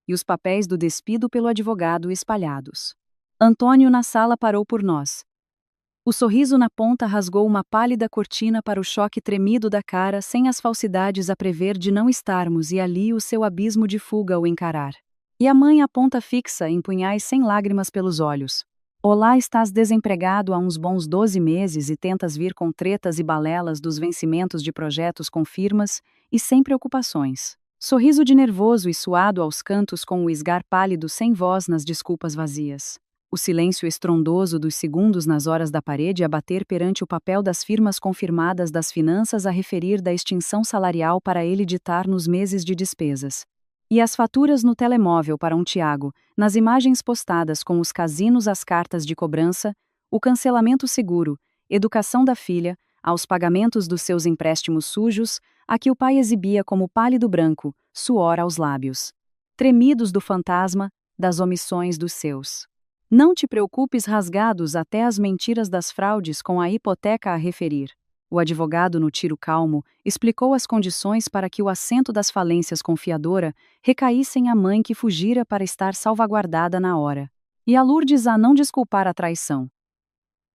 e os papéis do despido pelo advogado espalhados. Antônio na sala parou por nós. O sorriso na ponta rasgou uma pálida cortina para o choque tremido da cara sem as falsidades a prever de não estarmos e ali o seu abismo de fuga o encarar. E a mãe a ponta fixa em punhais sem lágrimas pelos olhos. Olá, estás desempregado há uns bons 12 meses e tentas vir com tretas e balelas dos vencimentos de projetos com firmas e sem preocupações. Sorriso de nervoso e suado aos cantos com o esgar pálido sem voz nas desculpas vazias. O silêncio estrondoso dos segundos nas horas da parede a bater perante o papel das firmas confirmadas das finanças a referir da extinção salarial para ele ditar nos meses de despesas. E as faturas no telemóvel para um Tiago, nas imagens postadas com os casinos às cartas de cobrança, o cancelamento seguro, educação da filha, aos pagamentos dos seus empréstimos sujos, a que o pai exibia como pálido branco, suor aos lábios. Tremidos do fantasma, das omissões dos seus. Não te preocupes rasgados até as mentiras das fraudes com a hipoteca a referir. O advogado no tiro calmo explicou as condições para que o assento das falências confiadora recaísse em a mãe que fugira para estar salvaguardada na hora. E a Lourdes a não desculpar a traição.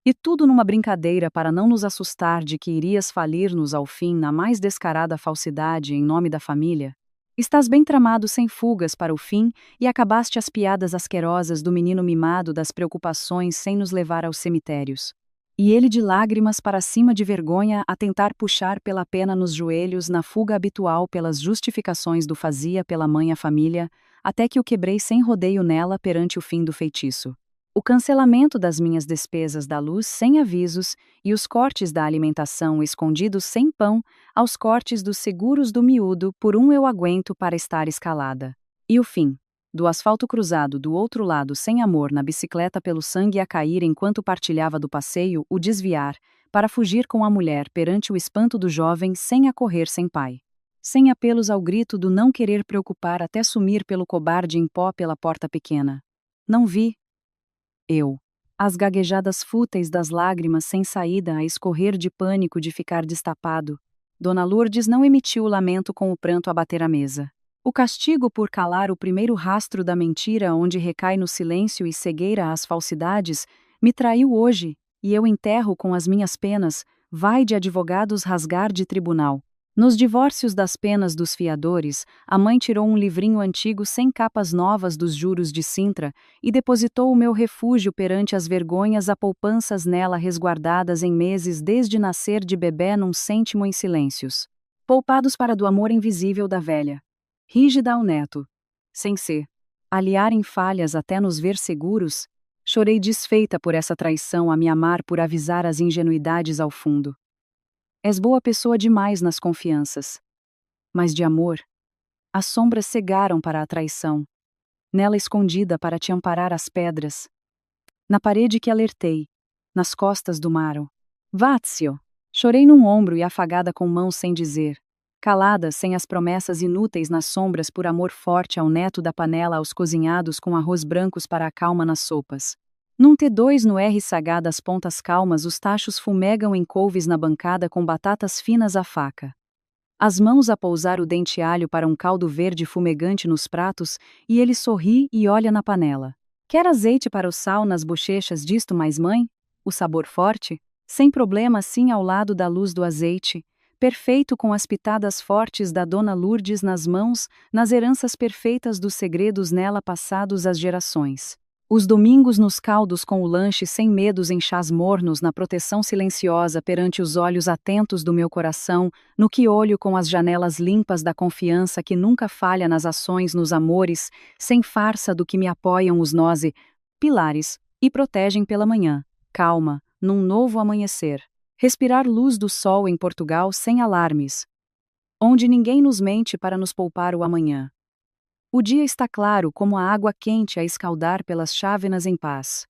E tudo numa brincadeira para não nos assustar de que irias falir-nos ao fim na mais descarada falsidade em nome da família. Estás bem tramado sem fugas para o fim e acabaste as piadas asquerosas do menino mimado das preocupações sem nos levar aos cemitérios. E ele de lágrimas para cima de vergonha a tentar puxar pela pena nos joelhos na fuga habitual pelas justificações do fazia pela mãe à família, até que o quebrei sem rodeio nela perante o fim do feitiço. O cancelamento das minhas despesas da luz sem avisos e os cortes da alimentação escondidos sem pão, aos cortes dos seguros do miúdo por um eu aguento para estar escalada. E o fim, do asfalto cruzado do outro lado sem amor na bicicleta pelo sangue a cair enquanto partilhava do passeio, o desviar, para fugir com a mulher perante o espanto do jovem sem a correr sem pai. Sem apelos ao grito do não querer preocupar até sumir pelo cobarde em pó pela porta pequena. Não vi. Eu. As gaguejadas fúteis das lágrimas sem saída a escorrer de pânico de ficar destapado. Dona Lourdes não emitiu o lamento com o pranto a bater a mesa. O castigo por calar o primeiro rastro da mentira onde recai no silêncio e cegueira às falsidades, me traiu hoje, e eu enterro com as minhas penas, vai de advogados rasgar de tribunal. Nos divórcios das penas dos fiadores, a mãe tirou um livrinho antigo sem capas novas dos juros de Sintra e depositou o meu refúgio perante as vergonhas a poupanças nela resguardadas em meses desde nascer de bebê num cêntimo em silêncios. Poupados para do amor invisível da velha. Rígida ao neto. Sem ser. Aliar em falhas até nos ver seguros, chorei desfeita por essa traição a me amar por avisar as ingenuidades ao fundo. És boa pessoa demais nas confianças. Mas de amor, as sombras cegaram para a traição. Nela escondida para te amparar as pedras. Na parede que alertei, nas costas do maro. Vazio! Chorei num ombro e afagada com mãos sem dizer. Calada, sem as promessas inúteis nas sombras por amor forte ao neto da panela aos cozinhados com arroz brancos para a calma nas sopas. Num T2 no R sagada as pontas calmas os tachos fumegam em couves na bancada com batatas finas à faca. As mãos a pousar o dente alho para um caldo verde fumegante nos pratos, e ele sorri e olha na panela. Quer azeite para o sal nas bochechas disto mais mãe? O sabor forte? Sem problema assim ao lado da luz do azeite, perfeito com as pitadas fortes da Dona Lourdes nas mãos, nas heranças perfeitas dos segredos nela passados às gerações. Os domingos nos caldos com o lanche sem medos em chás mornos na proteção silenciosa perante os olhos atentos do meu coração, no que olho com as janelas limpas da confiança que nunca falha nas ações nos amores, sem farsa do que me apoiam os nós pilares, e protegem pela manhã, calma, num novo amanhecer. Respirar luz do sol em Portugal sem alarmes. Onde ninguém nos mente para nos poupar o amanhã. O dia está claro como a água quente a escaldar pelas chávenas em paz.